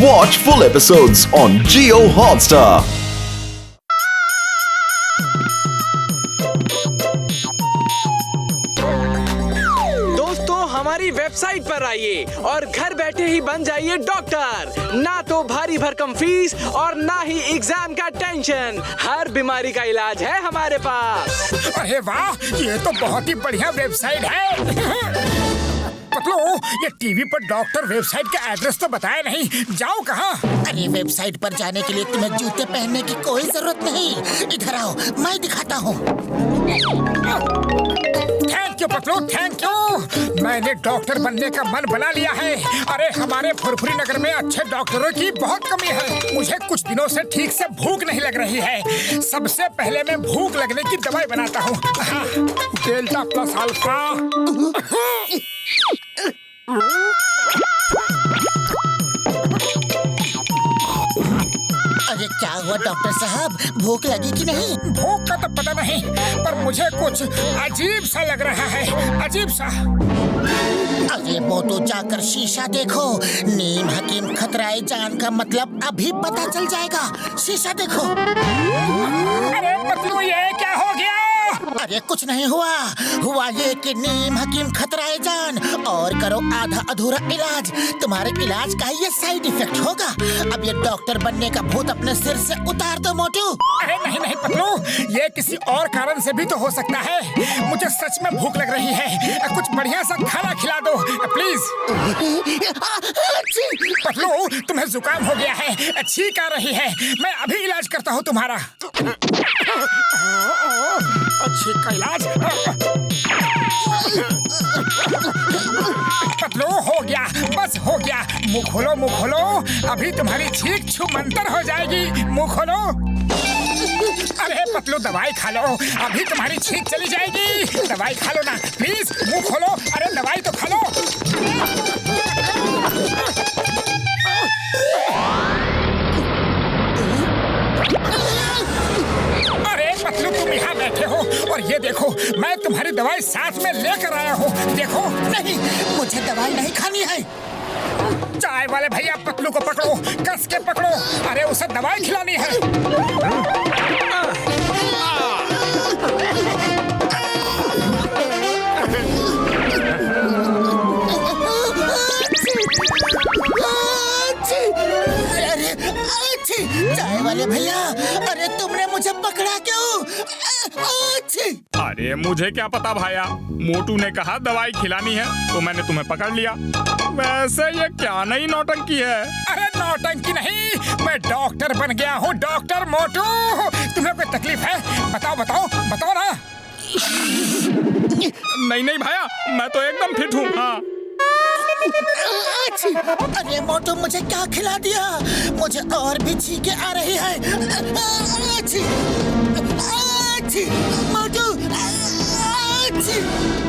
Watch full episodes on Jio Hotstar. हमारी website पर आइए और घर बैठे ही बन जाइए डॉक्टर। ना तो भारी भरकम फीस और ना ही एग्जाम का टेंशन, हर बीमारी का इलाज है हमारे पास। अरे वाह, ये तो बहुत ही बढ़िया वेबसाइट है। पतलू, ये टीवी पर डॉक्टर वेबसाइट का एड्रेस तो बताया नहीं, जाओ कहाँ? अरे वेबसाइट पर जाने के लिए तुम्हें जूते पहनने की कोई जरूरत नहीं। इधर आओ, मैं दिखाता हूँ। Thank you Patlu, thank you. मैंने डॉक्टर बनने का मन बना लिया है। अरे हमारे फुरफुरी नगर में अच्छे डॉक्टरों की बहुत कमी है। मुझे कुछ दिनों से ठीक से भूख नहीं लग रही है। सबसे पहले मैं भूख लगने की दवाई बनाता हूँ। Delta plus alpha. अरे क्या हुआ डॉक्टर साहब, भूख लगी कि नहीं? भूख का तो पता नहीं, पर मुझे कुछ अजीब सा लग रहा है, अजीब सा। अरे मोटू, जाकर शीशा देखो। नीम हकीम खतराए जान का मतलब अभी पता चल जाएगा। शीशा देखो। अरे पतलू, ये क्या हो गया? अरे कुछ नहीं हुआ। हुआ ये कि नीम हकीम खतराए जान और करो आधा अधूरा इलाज। तुम्हारे इलाज का ये साइड इफेक्ट होगा। अब ये डॉक्टर बनने का भूत अपने सिर से उतार दो मोटू। अरे नहीं नहीं पतलू, ये किसी और कारण से भी तो हो सकता है। मुझे सच में भूख लग रही है, कुछ बढ़िया सा खाना खिला दो प्लीज। पतलू, तुम्हें जुकाम हो गया है, छींक आ रही है। मैं अभी इलाज करता हूँ तुम्हारा। छींक का इलाज। पतलू, हो गया, बस हो गया। मुंह खोलो, मुंह खोलो, अभी तुम्हारी छींक छूमंतर हो जाएगी। मुंह खोलो। अरे पतलू, दवाई खा लो, अभी तुम्हारी छींक चली जाएगी। दवाई खा लो ना प्लीज, मुंह खोलो। अरे दवाई तो खा लो। अरे पतलू, तुम यहाँ बैठे हो और ये देखो, मैं तुम्हारी दवाई साथ में लेकर आया हूँ। देखो। नहीं, मुझे दवाई नहीं खानी है। चाय वाले भैया, पतलू को पकड़ो, कस के पकड़ो। अरे उसे दवाई खिलानी है। चाय वाले भैया, अरे तुमने मुझे पकड़ा क्यों? अरे मुझे क्या पता भाया, मोटू ने कहा दवाई खिलानी है तो मैंने तुम्हें पकड़ लिया। वैसे ये क्या नई नौटंकी है? अरे नौटंकी नहीं, मैं डॉक्टर बन गया हूँ, डॉक्टर मोटू। तुम्हें कोई तकलीफ है? बताओ बताओ बताओ ना। नहीं नहीं भाया, मैं तो एकदम फिट हूँ। हाँ। अरे मोटू, मुझे क्या खिला दिया? मुझे और भी छींके आ रही है। मोटू।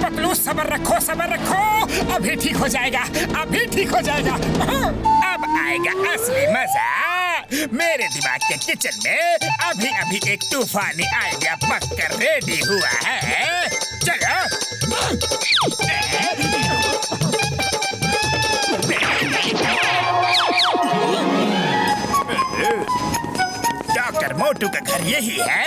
पतलू, सब्र रखो, सब्र रखो, अभी ठीक हो जाएगा, अभी ठीक हो जाएगा। अब आएगा असली मजा। मेरे दिमाग के किचन में अभी अभी एक तूफानी आइडिया पककर रेडी हुआ है। चलो। डॉक्टर मोटू का घर यही है?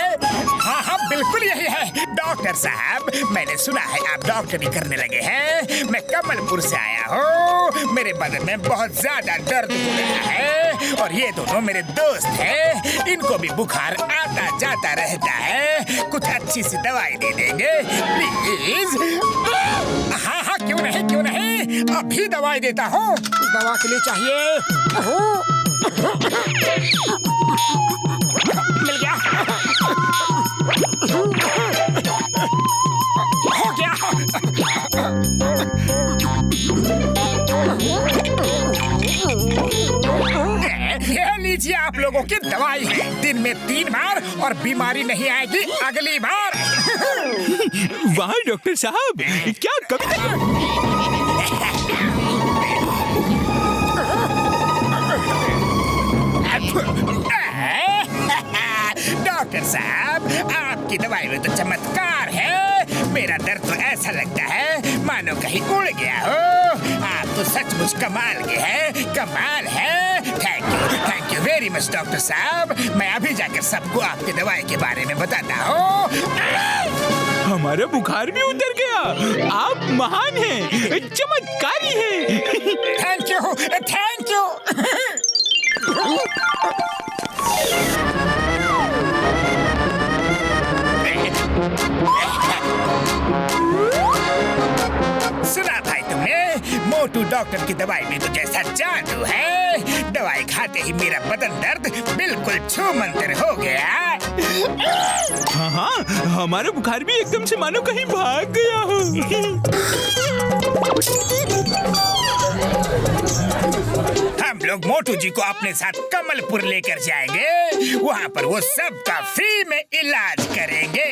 हाँ हाँ, बिल्कुल यही है। डॉक्टर साहब, मैंने सुना है आप डॉक्टरी करने लगे हैं। मैं कमलपुर से आया हूँ। मेरे बदन में बहुत ज्यादा दर्द हो रहा है और ये दोनों मेरे दोस्त हैं। इनको भी बुखार आता जाता रहता है। कुछ अच्छी सी दवाई दे देंगे प्लीज? हाँ हाँ, क्यों नहीं, क्यों नहीं, अभी दवाई देता हूँ। दवा के लिए चाहिए। मिल गया। हो गया। ये लीजिए आप लोगों की दवाई। दिन में 3 बार और बीमारी नहीं आएगी अगली बार। वाह डॉक्टर साहब, क्या डॉक्टर साहब, आपकी दवाई में तो चमत्कार है। मेरा दर्द तो ऐसा लगता है मानो कहीं उड़ गया हो। आप तो सचमुच कमाल के हैं, कमाल है। थैंक वेरी मच डॉक्टर साहब। मैं अभी जाकर सबको आपकी दवाई के बारे में बताता हूँ। हमारा बुखार भी उतर गया। आप महान हैं, चमत्कारी हैं। Thank you, thank you. सुना भाई तुमने? मोटू डॉक्टर की दवाई में तो जैसा जादू है। दवाई खाते ही मेरा बदन दर्द बिल्कुल छूमंतर हो गया। हाँ हाँ, हमारा बुखार भी एकदम से मानो कहीं भाग गया हो। हम लोग मोटू जी को अपने साथ कमलपुर लेकर जाएंगे। वहाँ पर वो सबका फ्री में इलाज करेंगे।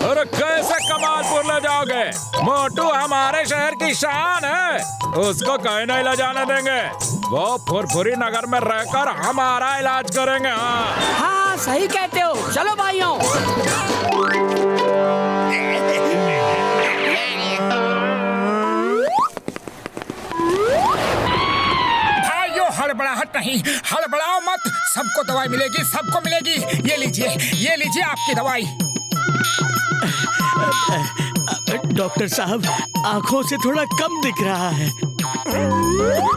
अरे कैसे कमालपुर ले जाओगे? मोटू हमारे शहर की शान है, उसको कहीं नहीं ले जाने देंगे। वो फुरफुरी नगर में रहकर हमारा इलाज करेंगे। हाँ सही कहते हो, चलो भाइयों। भाइयों हड़बड़ाहट नहीं, हड़बड़ाओ मत। सबको दवाई मिलेगी, सबको मिलेगी। ये लीजिए आपकी दवाई। डॉक्टर साहब, आंखों से थोड़ा कम दिख रहा है।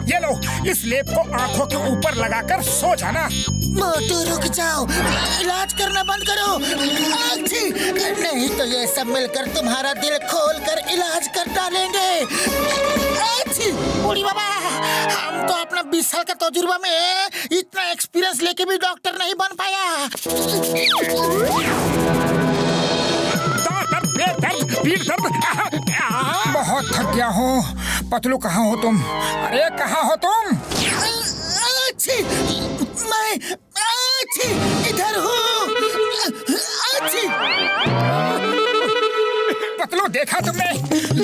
ये लो, इस लेप को आंखों के ऊपर लगाकर सो जाना। मोटू रुक जाओ, इलाज करना बंद करो। नहीं तो ये सब मिलकर तुम्हारा दिल खोल कर इलाज कर डालेंगे। बूढ़ी बाबा, हम तो अपना 20 साल का तजुर्बा में इतना एक्सपीरियंस लेके भी डॉक्टर नहीं बन पाया। पीठ दर्द, बहुत थक गया हूँ। पतलू कहाँ हो तुम? अरे कहाँ हो तुम? मैं इधर हूँ। पतलू, देखा तुमने?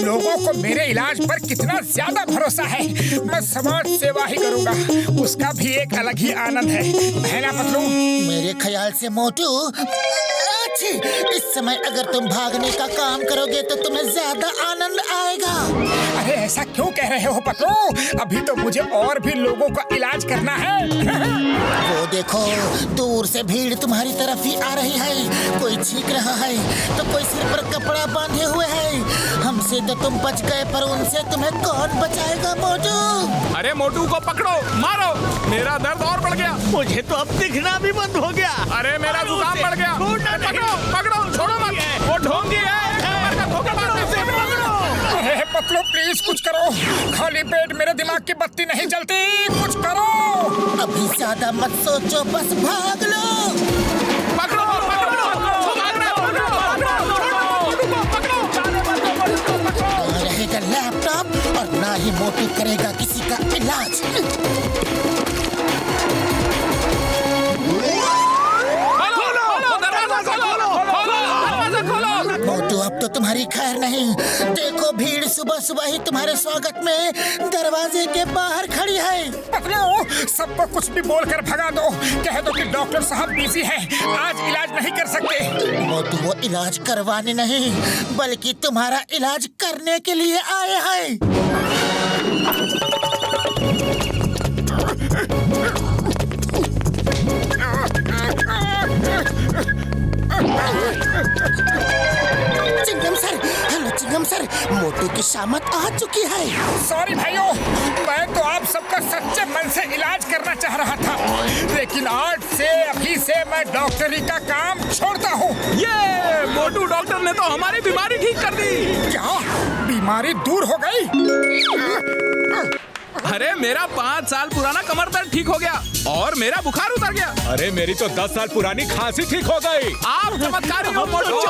लोगों को मेरे इलाज पर कितना ज्यादा भरोसा है। मैं समाज सेवा ही करूँगा, उसका भी एक अलग ही आनंद है ना पतलू? मेरे ख्याल से मोटू, इस समय अगर तुम भागने का काम करोगे तो तुम्हें ज्यादा आनंद आएगा। अरे ऐसा क्यों कह रहे हो पतलू? अभी तो मुझे और भी लोगों का इलाज करना है। वो देखो, दूर से भीड़ तुम्हारी तरफ ही आ रही है। कोई चीख रहा है तो कोई सिर पर कपड़ा बांधे हुए है। हमसे तो तुम बच गए, पर उनसे तुम्हें कौन बचाएगा मोटू? अरे मोटू को पकड़ो, मारो। मेरा दर्द और बढ़ गया। मुझे तो अब दिखना भी बंद हो गया। अरे मेरा जुकाम बढ़ गया। पकड़ो, छोड़ो मत। वो ढोंगी है। अरे पतलू प्लीज कुछ करो। खाली पेट मेरे दिमाग की बत्ती नहीं जलती, कुछ करो। अभी ज्यादा मत सोचो, बस भाग लो। पकड़ो। ना रहेगा लैपटॉप और ना ही मोटू करेगा किसी का इलाज। मोटू, अब तो तुम्हारी खैर नहीं। देखो, भीड़ सुबह सुबह ही तुम्हारे स्वागत में दरवाजे के बाहर खड़ी है। पतलू, सबको कुछ भी बोलकर भगा दो। कह दो कि डॉक्टर साहब बिजी हैं, आज इलाज नहीं कर सकते। मोटू वो इलाज करवाने नहीं, बल्कि तुम्हारा इलाज करने के लिए आए हैं। चिंगम सर, मोटू की शामत आ चुकी है। सॉरी भाइयों, मैं तो आप सबका सच्चे मन से इलाज करना चाह रहा था, लेकिन आज से अभी से मैं डॉक्टरी का काम छोड़ता हूँ। ये मोटू डॉक्टर ने तो हमारी बीमारी ठीक कर दी। क्या बीमारी दूर हो गई? अरे मेरा 5 साल पुराना कमर दर्द ठीक हो गया और मेरा बुखार उतर गया। अरे मेरी तो 10 साल पुरानी खांसी ठीक हो गई। आप चमत्कारी हो मोटू।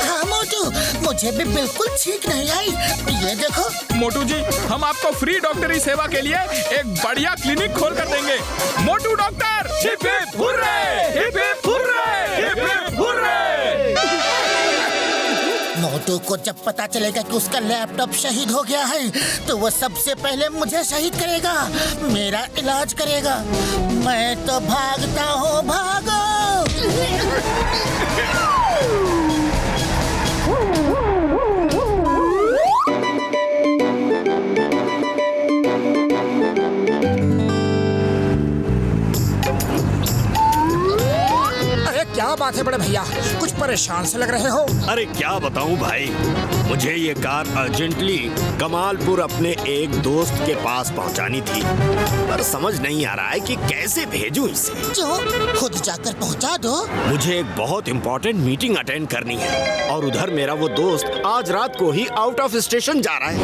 हाँ मोटू, मुझे भी बिल्कुल ठीक नहीं आई। ये देखो मोटू जी, हम आपको फ्री डॉक्टरी सेवा के लिए एक बढ़िया क्लिनिक खोल कर देंगे। Motu doctor, hip hip hurray, hip hip hurray, hip hip hurray. Motu को जब पता चलेगा कि उसका लैपटॉप शहीद हो गया है तो वो सबसे पहले मुझे शहीद करेगा, मेरा इलाज करेगा। मैं तो भागता हूँ, भागो। बात है बड़े भैया, कुछ परेशान से लग रहे हो? अरे क्या बताऊं भाई, मुझे ये कार अर्जेंटली कमालपुर अपने एक दोस्त के पास पहुंचानी थी, पर समझ नहीं आ रहा है कि कैसे भेजूं इसे। जो खुद जाकर पहुंचा दो। मुझे एक बहुत इम्पोर्टेंट मीटिंग अटेंड करनी है और उधर मेरा वो दोस्त आज रात को ही आउट ऑफ स्टेशन जा रहा है।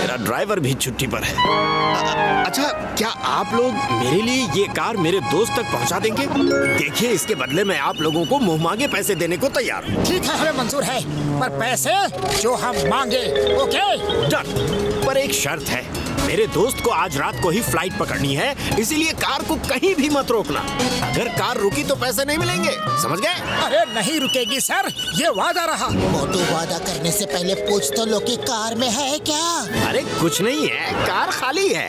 मेरा ड्राइवर भी छुट्टी पर है। अच्छा, क्या आप लोग मेरे लिए ये कार मेरे दोस्त तक पहुंचा देंगे? देखिए, इसके बदले में आप लोगों को मुंह मांगे पैसे देने को तैयार हूँ। ठीक है, हमें मंजूर है, पर पैसे जो हम मांगे। Okay done. पर एक शर्त है, मेरे दोस्त को आज रात को ही फ्लाइट पकड़नी है, इसीलिए कार को कहीं भी मत रोकना। अगर कार रुकी तो पैसे नहीं मिलेंगे, समझ गए? अरे नहीं रुकेगी सर, ये वादा रहा। मोटू, वादा करने से पहले पूछ तो लो कि कार में है क्या? अरे कुछ नहीं है, कार खाली है,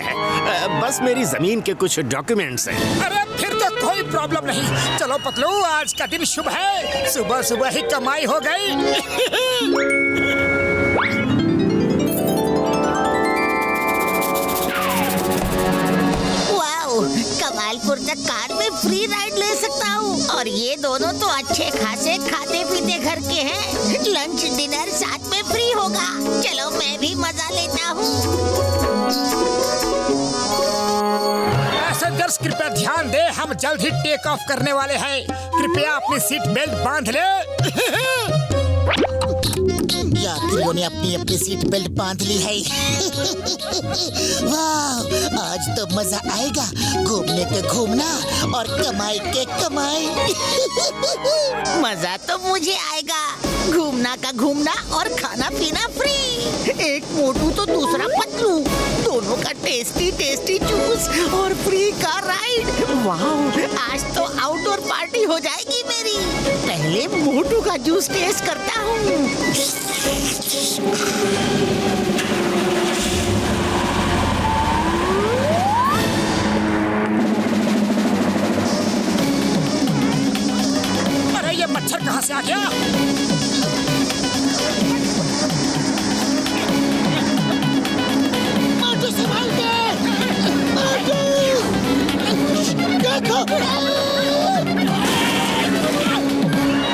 बस मेरी जमीन के कुछ डॉक्यूमेंट्स हैं। अरे फिर तो कोई प्रॉब्लम नहीं। चलो पतलू, आज का दिन शुभ है, सुबह सुबह ही कमाई हो गई। कमालपुर तक कार में फ्री राइड ले सकता हूँ। और ये दोनों तो अच्छे खासे खाते पीते घर के हैं। लंच डिनर साथ में फ्री होगा। चलो मैं भी मजा लेता हूँ। पैसेंजर्स कृपया ध्यान दे, हम जल्द ही टेक ऑफ करने वाले हैं। कृपया अपनी सीट बेल्ट बांध ले। यात्रियों ने अपनी अपनी सीट बेल्ट बांध ली है। वाह, आज तो मजा आएगा। घूमने के घूमना और कमाई के कमाई। मजा तो मुझे आएगा, घूमना का घूमना और खाना पीना फ्री। एक मोटू तो दूसरा पतलू, दोनों का टेस्टी टेस्टी जूस और फ्री कार राइड। वाह, आज तो आउटडोर पार्टी हो जाएगी मेरी। पहले मोटू का जूस टेस्ट करता हूँ। अरे ये मच्छर कहाँ से आ गया? मोटू संभाल के! मोटू! देखो!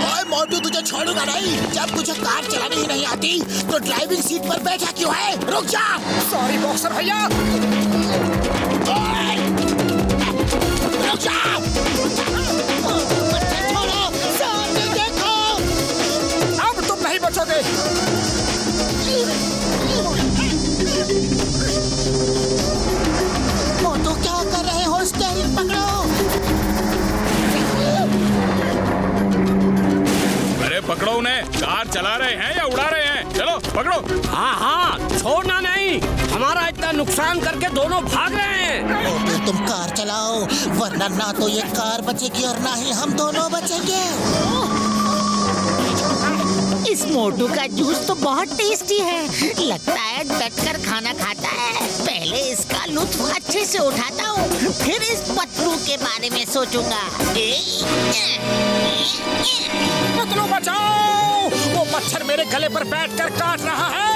ओए मोटू, तुझे छोड़ूंगा नहीं। जब तुझे कार चलानी ही नहीं आती तो ड्राइविंग सीट पर बैठा क्यों है? रुक जा! सॉरी बॉक्सर भैया। रुक जा! मच्छर छोड़ो, सामने देखो! अब तुम नहीं बचोगे। मोटू, क्या कर रहे हो? स्टीयरिंग पकड़ो! अरे पकड़ो उन्हें, कार चला रहे हैं या उड़ा रहे हैं? चलो पकड़ो। हाँ हाँ, छोड़ना नहीं। हमारा इतना नुकसान करके दोनों भाग रहे हैं। मोटू, तुम कार चलाओ, वरना ना तो ये कार बचेगी और ना ही हम दोनों बचेंगे। इस मोटू का जूस तो बहुत टेस्टी है। लगता है डटकर खाना खाता है। पहले इसका लुत्फ अच्छे से उठाता हूँ, फिर इस पतलू के बारे में सोचूंगा। पतलू बचाओ, वो मच्छर मेरे गले पर बैठकर काट रहा है।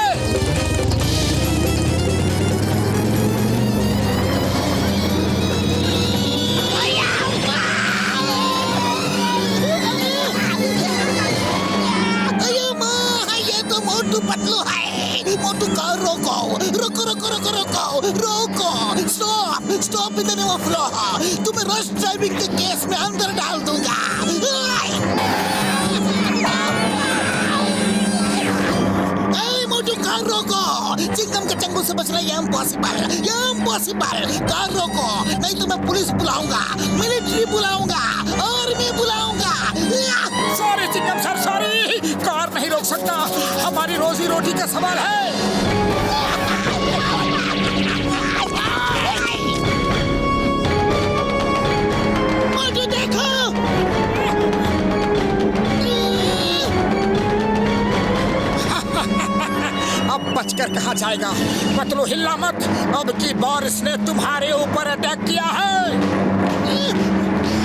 मोटू पतलू है। मोटू कार रोको, रोको रोको रोको रोको रोको, stop stop in the name of law. तुम्हें रश ड्राइविंग के केस में अंदर डाल दूंगा। मोटू कार रोको, चिंगम के चंगू से बचना ये इम्पॉसिबल, ये इम्पॉसिबल। कार रोको, नहीं तो मैं पुलिस बुलाऊंगा, मिलिट्री बुलाऊंगा, आर्मी बुलाऊंगा। Sorry Chingam sir, sorry. Car नहीं रोक सकता, हमारी रोजी रोटी का सवाल है। मोटू देखो! अब बचकर कहाँ जाएगा? पतलू हिलना मत, अब की बार इसने तुम्हारे ऊपर अटैक किया है।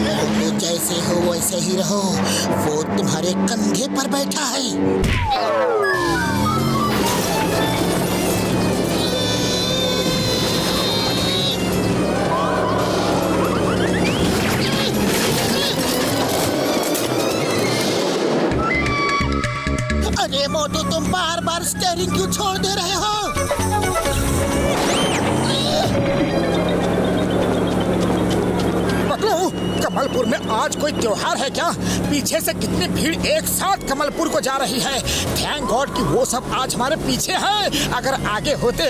मोटू जैसे हो वैसे ही रहो, वो तुम्हारे कंधे पर बैठा है। कमलपुर में आज कोई त्योहार है क्या? पीछे से कितनी भीड़ एक साथ कमलपुर को जा रही है। थैंक गॉड कि वो सब आज हमारे पीछे हैं। अगर आगे होते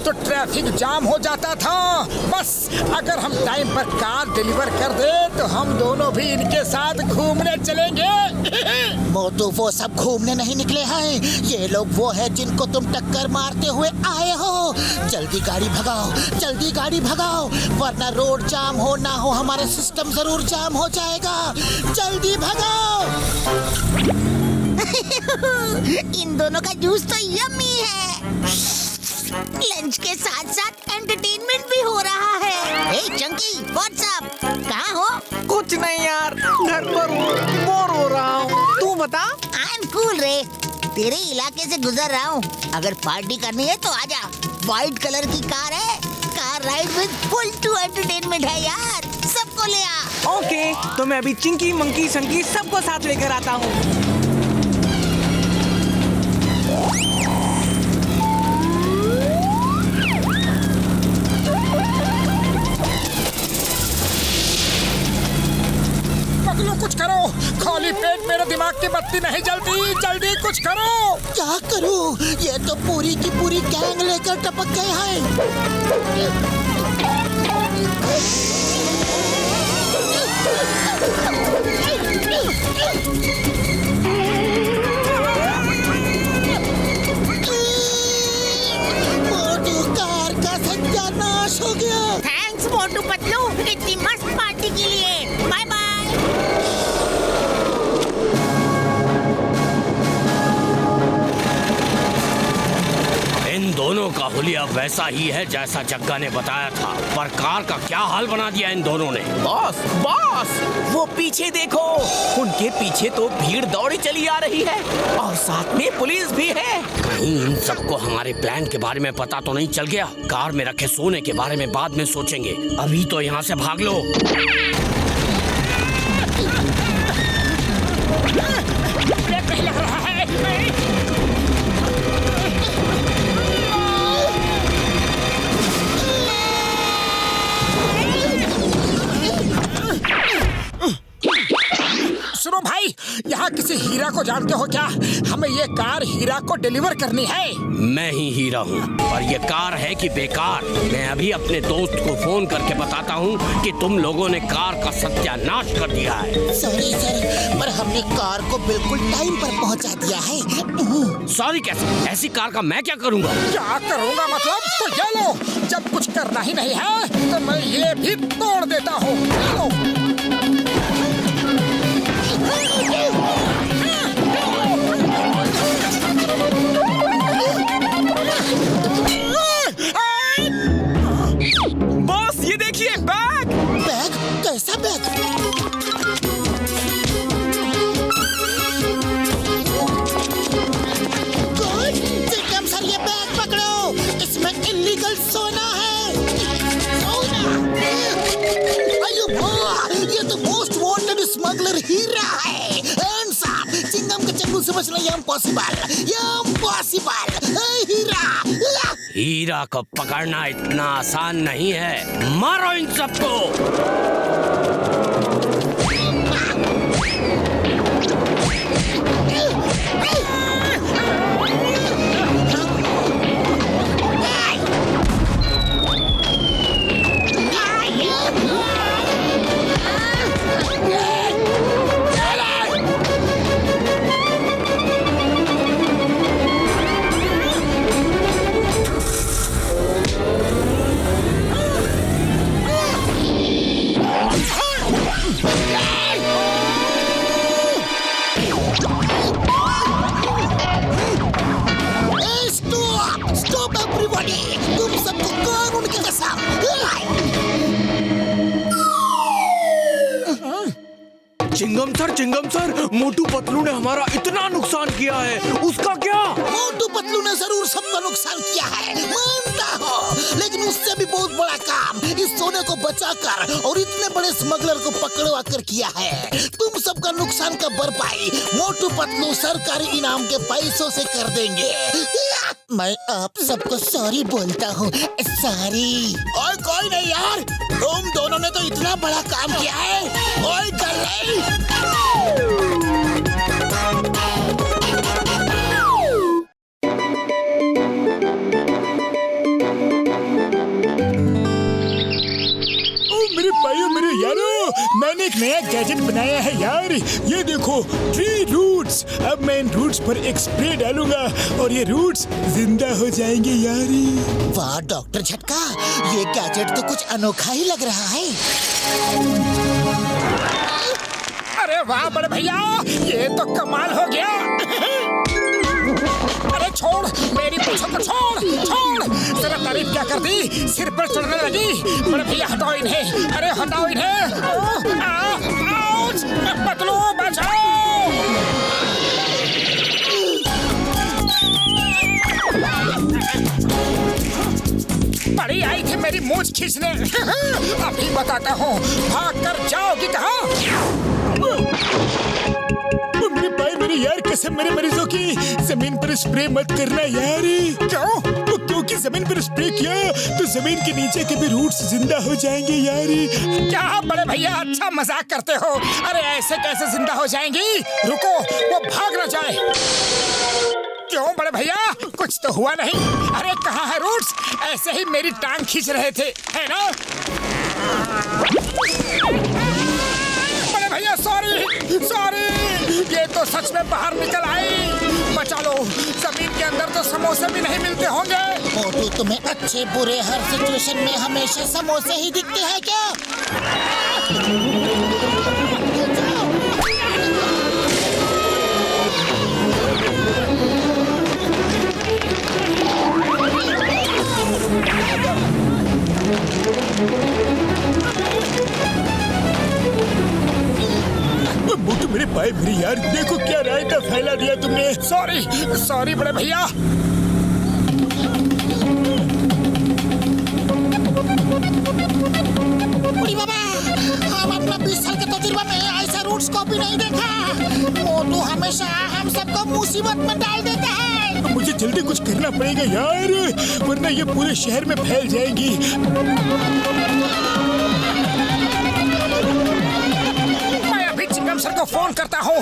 तो ट्रैफिक जाम हो जाता था। बस अगर हम टाइम पर कार डिलीवर कर दे तो हम दोनों भी इनके साथ घूमने चलेंगे। मोटू वो सब घूमने नहीं निकले हैं, ये लोग वो है जिनको तुम टक्कर मारते हुए आए हो। जल्दी गाड़ी भगाओ, जल्दी गाड़ी भगाओ, वरना रोड जाम हो ना हो हमारा सिस्टम जरूर जाम हो जाएगा। जल्दी भगाओ। इन दोनों का जूस तो यम्मी है। लंच के साथ साथ एंटरटेनमेंट भी हो रहा है। ए चंकी, व्हाट्स अप? कहाँ हो? कुछ नहीं यार, घर पर बोर हो रहा हूँ। तू बता। आई एम कूल रे, तेरे इलाके से गुजर रहा हूँ। अगर पार्टी करनी है तो आजा। व्हाइट कलर की कार है, car ride with full to entertainment है यार। सबको ले आ। ओके, तो मैं अभी चिंकी मंकी संकी सबको साथ लेकर आता हूँ। कुछ करो, खाली पेट मेरे दिमाग की बत्ती नहीं जलती। जल्दी कुछ करो। क्या करूं? ये तो पूरी की पूरी गैंग लेकर टपक गए हैं। मोटू कार का सत्यानाश हो गया। थैंक्स मोटू पतलू, इतनी मस्त पार्टी के लिए। Bye bye. इन दोनों का हुलिया वैसा ही है जैसा जग्गा ने बताया था, पर कार का क्या हाल बना दिया इन दोनों ने। बॉस बॉस, वो पीछे देखो, उनके पीछे तो भीड़ दौड़ी चली आ रही है और साथ में पुलिस भी है। कहीं इन सबको हमारे प्लान के बारे में पता तो नहीं चल गया? कार में रखे सोने के बारे में बाद में सोचेंगे, अभी तो यहाँ से भाग लो। लग रहा है। सुनो भाई, यहाँ किसी हीरा को जानते हो क्या? हमें ये कार हीरा को डिलीवर करनी है। मैं ही हीरा हूँ, पर ये कार है कि बेकार? मैं अभी अपने दोस्त को फोन करके बताता हूँ कि तुम लोगों ने कार का सत्यानाश कर दिया है। सॉरी सर, पर हमने कार को बिल्कुल टाइम पर पहुँचा दिया है। सॉरी कैसे? ऐसी कार का मैं क्या करूँगा? क्या करूँगा मतलब? तो ये लो, जब कुछ करना ही नहीं है तो मैं ये भी तोड़ देता हूँ। बॉस ये देखिए, बैग। बैग? कैसा बैग? चिंगम सर, ये बैग पकड़ो, इसमें इल्लीगल सोना है। सोना? अयो वाह, ये तो मोस्ट वांटेड स्मगलर हीरा है। चिंगम के चंगुल से बचना ये इम्पॉसिबल, हीरा। हीरा को पकड़ना इतना आसान नहीं है। मारो इन सबको। तुम सबको कानून की कसम। चिंगम सर, मोटू पतलू ने हमारा इतना नुकसान किया है, उसका क्या? मोटू पतलू ने जरूर सबका नुकसान किया है, मानता हो, लेकिन उससे भी बहुत बड़ा काम इस सोने को बचाकर और इतने बड़े स्मगलर को पकड़वा कर किया है। तुम सबका नुकसान का भरपाई मोटू पतलू सरकारी इनाम के पैसों से कर देंगे। मैं आप सबको सॉरी बोलता हूँ, सॉरी। और कोई नहीं यार, तुम दोनों ने तो इतना बड़ा काम किया है। ओए कर मेरे भाइयों मेरे यारों, मैंने एक नया गैजेट बनाया है यार। ये देखो, ट्री रूट्स। अब मैं इन रूट्स पर एक स्प्रे डालूंगा और ये रूट्स जिंदा हो जाएंगे यार। वाह डॉक्टर झटका, ये गैजेट तो कुछ अनोखा ही लग रहा है। अरे वाह बड़े भैया, ये तो कमाल हो गया। अरे छोड़, मेरी पूछो को छोड़, तेरा तारीफ क्या कर दी, सिर पर चढ़ने लगी। बड़े भैया हटाओ इन्हें, अरे हटाओ इन्हें। पतलू बचाओ। बड़ी आई थी मेरी मूंछ खींचने। अभी बताता हूँ, भाग कर जाओगी कहाँ? मेरे भाई मेरे यार, कसम मेरे मरीजों की, जमीन पर स्प्रे मत करना यार। क्यों? क्योंकि जमीन पर स्प्रे किया तो जमीन के नीचे के भी रूट्स जिंदा हो जाएंगे यार। क्या बड़े भैया अच्छा मजाक करते हो? अरे ऐसे कैसे जिंदा हो जाएंगी? रुको, वो भाग ना जाए। क्यों बड़े भैया, कुछ तो हुआ नहीं? अरे कहाँ है रूट्स? ऐसे ही मेरी टांग खींच रहे थे, है ना? बड़े भैया सॉरी, ये तो सच में बाहर निकल आई। बचा लो, जमीन के अंदर तो समोसे भी नहीं मिलते होंगे। मोटू, तुम्हें अच्छे बुरे हर सिचुएशन में हमेशा समोसे ही दिखते हैं क्या? मोटू मेरे भाई मेरे यार, देखो क्या रायता फैला दिया तुमने। सॉरी बड़े भैया। बाबा, हम अपना 20 साल के तजुर्बा में ऐसा रूट्स को भी नहीं देखा। मोटू हमेशा हम सबको मुसीबत में डाल देता है। मुझे जल्दी कुछ करना पड़ेगा यार, वरना ये पूरे शहर में फैल जाएंगी। चिंगम सर को फोन करता हूँ।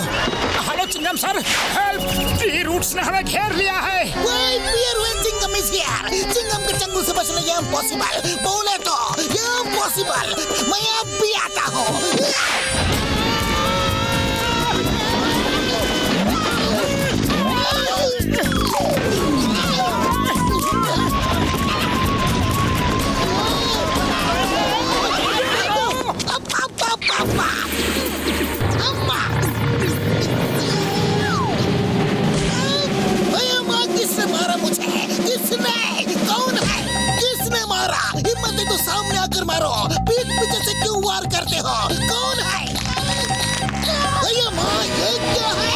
Hello Chingam sir, help! Tree roots ने हमें घेर लिया है। Chingam is here. चिंगम के चंगुल से बचना ये इम्पॉसिबल। बोले तो ये इम्पॉसिबल। मैं अब भी आता हूँ। किसने मारा मुझे? कौन है? किसने मारा? हिम्मत है तो सामने आकर मारो। पीठ पीछे से क्यों वार करते हो? कौन है? ये क्या है?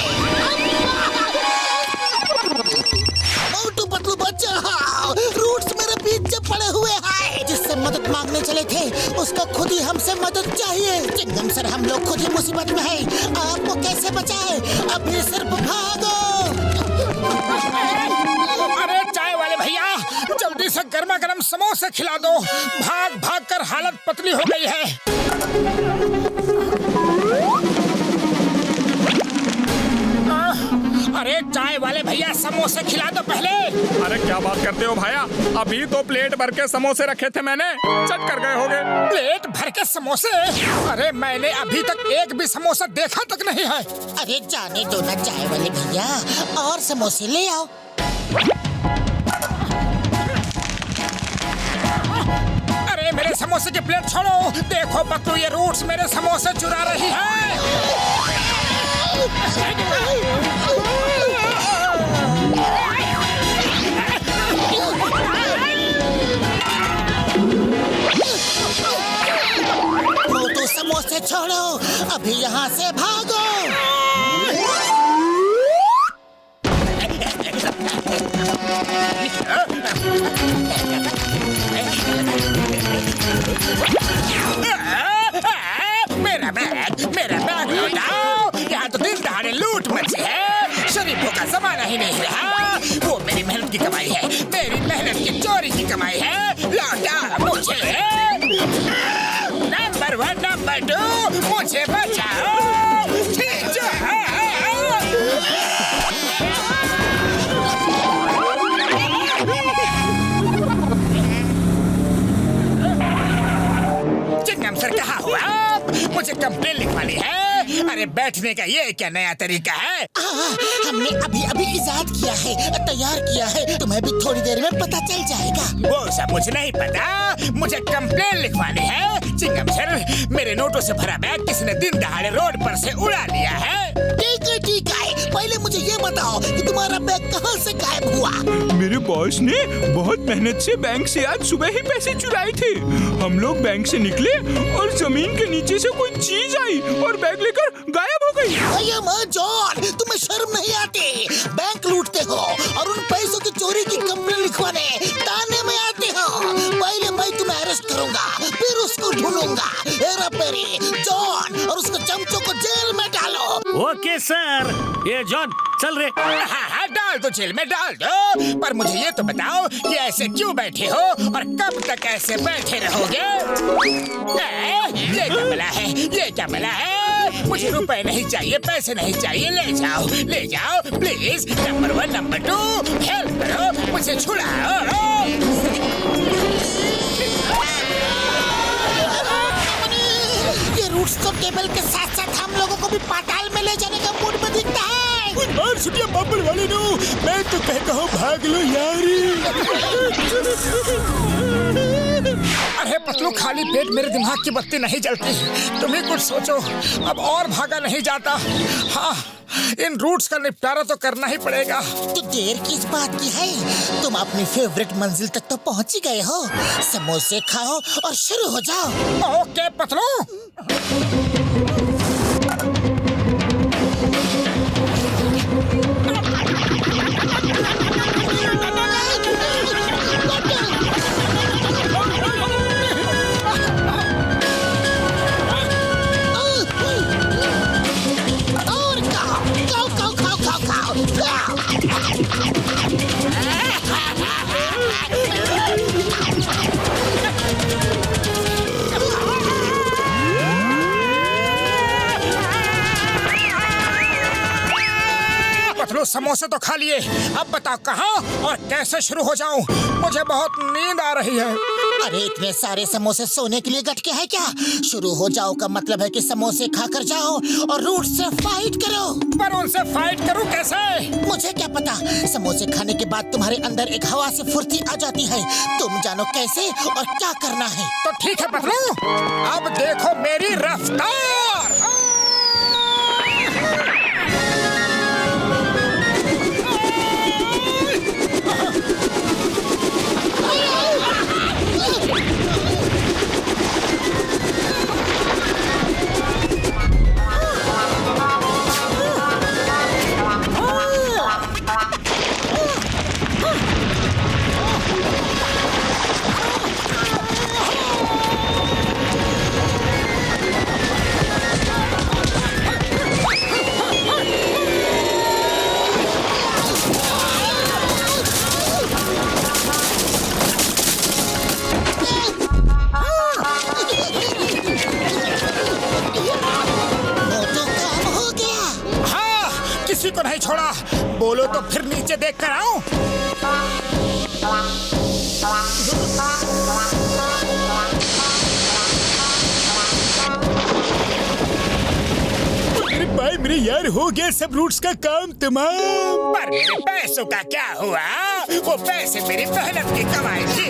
मोटू पतलू बचाओ, रूट्स मेरे पीछे पड़े हुए हैं। जिससे मदद मांगने चले थे उसको खुद ही हमसे मदद चाहिए। चिंगम सर, हम लोग खुद ही मुसीबत में हैं। आपको कैसे बचाए? अभी सिर्फ भागो। अरे चाय वाले भैया, जल्दी से गर्मा गर्म समोसे खिला दो। भाग भाग कर हालत पतली हो गई है। अरे चाय वाले भैया, समोसे खिला दो पहले। अरे क्या बात करते हो भैया, अभी तो प्लेट भर के समोसे रखे थे मैंने, चट कर गए होगे। प्लेट भर के समोसे? अरे मैंने अभी तक एक भी समोसा देखा तक नहीं है। अरे जाने दो ना चाय वाले भैया, और समोसे ले आओ। अरे मेरे समोसे की प्लेट छोड़ो। देखो पत्तू, ये रूट्स मेरे समोसे चुरा रही है। मोटू समोसे छोड़ो, अभी यहाँ से भागो। मेरा बैग लौटाओ। यहाँ तो दिन दहाड़े लूट मची है। शरीफों का जमाना ही नहीं रहा। वो मेरी मेहनत की कमाई है। कमाई है लौटा मुझे। नंबर 1 नंबर 2 मुझे बचाओ। चिंगम सर कहाँ हुआ? मुझे कंप्लेन लिखवानी है। अरे बैठने का ये क्या नया तरीका है? हमने अभी अभी इजाद किया है, तैयार किया है, तुम्हें भी थोड़ी देर में पता चल जाएगा। वो सब मुझे नहीं पता, मुझे कंप्लेन लिखवानी है। चिंगम सर, मेरे नोटों से भरा बैग किसी ने दिन दहाड़े रोड पर से उड़ा लिया है। ठीक है, पहले मुझे ये बताओ कि तुम्हारा बैग कहाँ से गायब हुआ? मेरे बॉस ने बहुत मेहनत से बैंक से आज सुबह ही पैसे चुराए थे। हम लोग बैंक से निकले और जमीन के नीचे से कोई चीज आई और बैग लेकर गायब हो गई। जॉन, तुम्हें शर्म नहीं आती? बैंक लूटते हो और उन पैसों की चोरी की कंप्लेन लिखवाने थाने में आते हो। पहले मैं तुम्हें अरेस्ट करूंगा, फिर उसको ढूंढूंगा। हेरा फेरी, जॉन और उसके चमचों को जेल में डालो। Okay sir. ये जॉन चल रे। हाँ, डाल दो जेल में, डाल दो। पर मुझे ये तो बताओ कि ऐसे क्यों बैठे हो और कब तक ऐसे बैठे रहोगे? ये क्या मिला है? ये क्या मिला है? मुझे रुपए नहीं चाहिए, पैसे नहीं चाहिए, ले जाओ प्लीज। नंबर 1 नंबर 2 हेल्प करो, मुझे छुड़ाओ। ये रूट्स तो टेबल के साथ साथ हम लोगों को भी पाताल में ले जाने का मूड में दिखता है। और सुनिए बाबर वाले नो, मैं तो कहता हूँ भाग लो यारी। अरे पतलू, खाली पेट मेरे दिमाग की बत्ती नहीं जलती। तुम ही कुछ सोचो, अब और भागा नहीं जाता। हाँ, इन रूट्स का निपटारा तो करना ही पड़ेगा। तो देर किस बात की है? तुम अपनी फेवरेट मंजिल तक तो पहुंच ही गए हो। समोसे खाओ और शुरू हो जाओ। ओके पतलू। समोसे तो खा लिए, अब बताओ कहाँ और कैसे शुरू हो जाऊं? मुझे बहुत नींद आ रही है। अरे इतने सारे समोसे सोने के लिए गटके हैं क्या? शुरू हो जाओ का मतलब है कि समोसे खाकर जाओ और रूट से फाइट करो। पर उनसे फाइट करूं कैसे? मुझे क्या पता। समोसे खाने के बाद तुम्हारे अंदर एक हवा से फुर्ती आ जाती है। तुम जानो कैसे और क्या करना है। तो ठीक है पतलू, अब देखो मेरी रफ्तार। किसी को नहीं छोड़ा। बोलो तो फिर नीचे देख कर आऊं। अरे भाई मेरे यार, हो गया सब रूट्स का काम तमाम। पर मेरे पैसों का क्या हुआ? वो पैसे मेरी मेहनत की कमाई थी।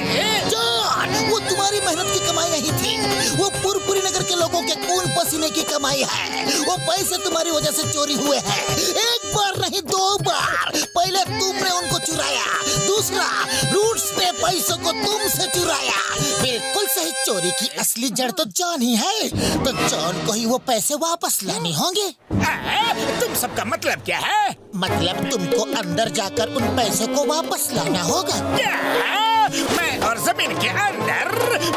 जॉन, वो तुम्हारी मेहनत की कमाई नहीं थी, वो पुरपुरी नगर के लोगों के खून पसीने की कमाई है। वो पैसे तुम्हारी वजह से चोरी हुए हैं। एक बार नहीं 2 बार। पहले तुमने उनको चुराया, दूसरा रूट्स ने पैसों को तुमसे चुराया। बिल्कुल सही। चोरी की असली जड़ तो जॉन ही है, तो जॉन को ही वो पैसे वापस लाने होंगे। तुम सबका मतलब क्या है? मतलब तुमको अंदर जाकर उन पैसों को वापस लाना होगा। क्या? मैं और जमीन के अंदर।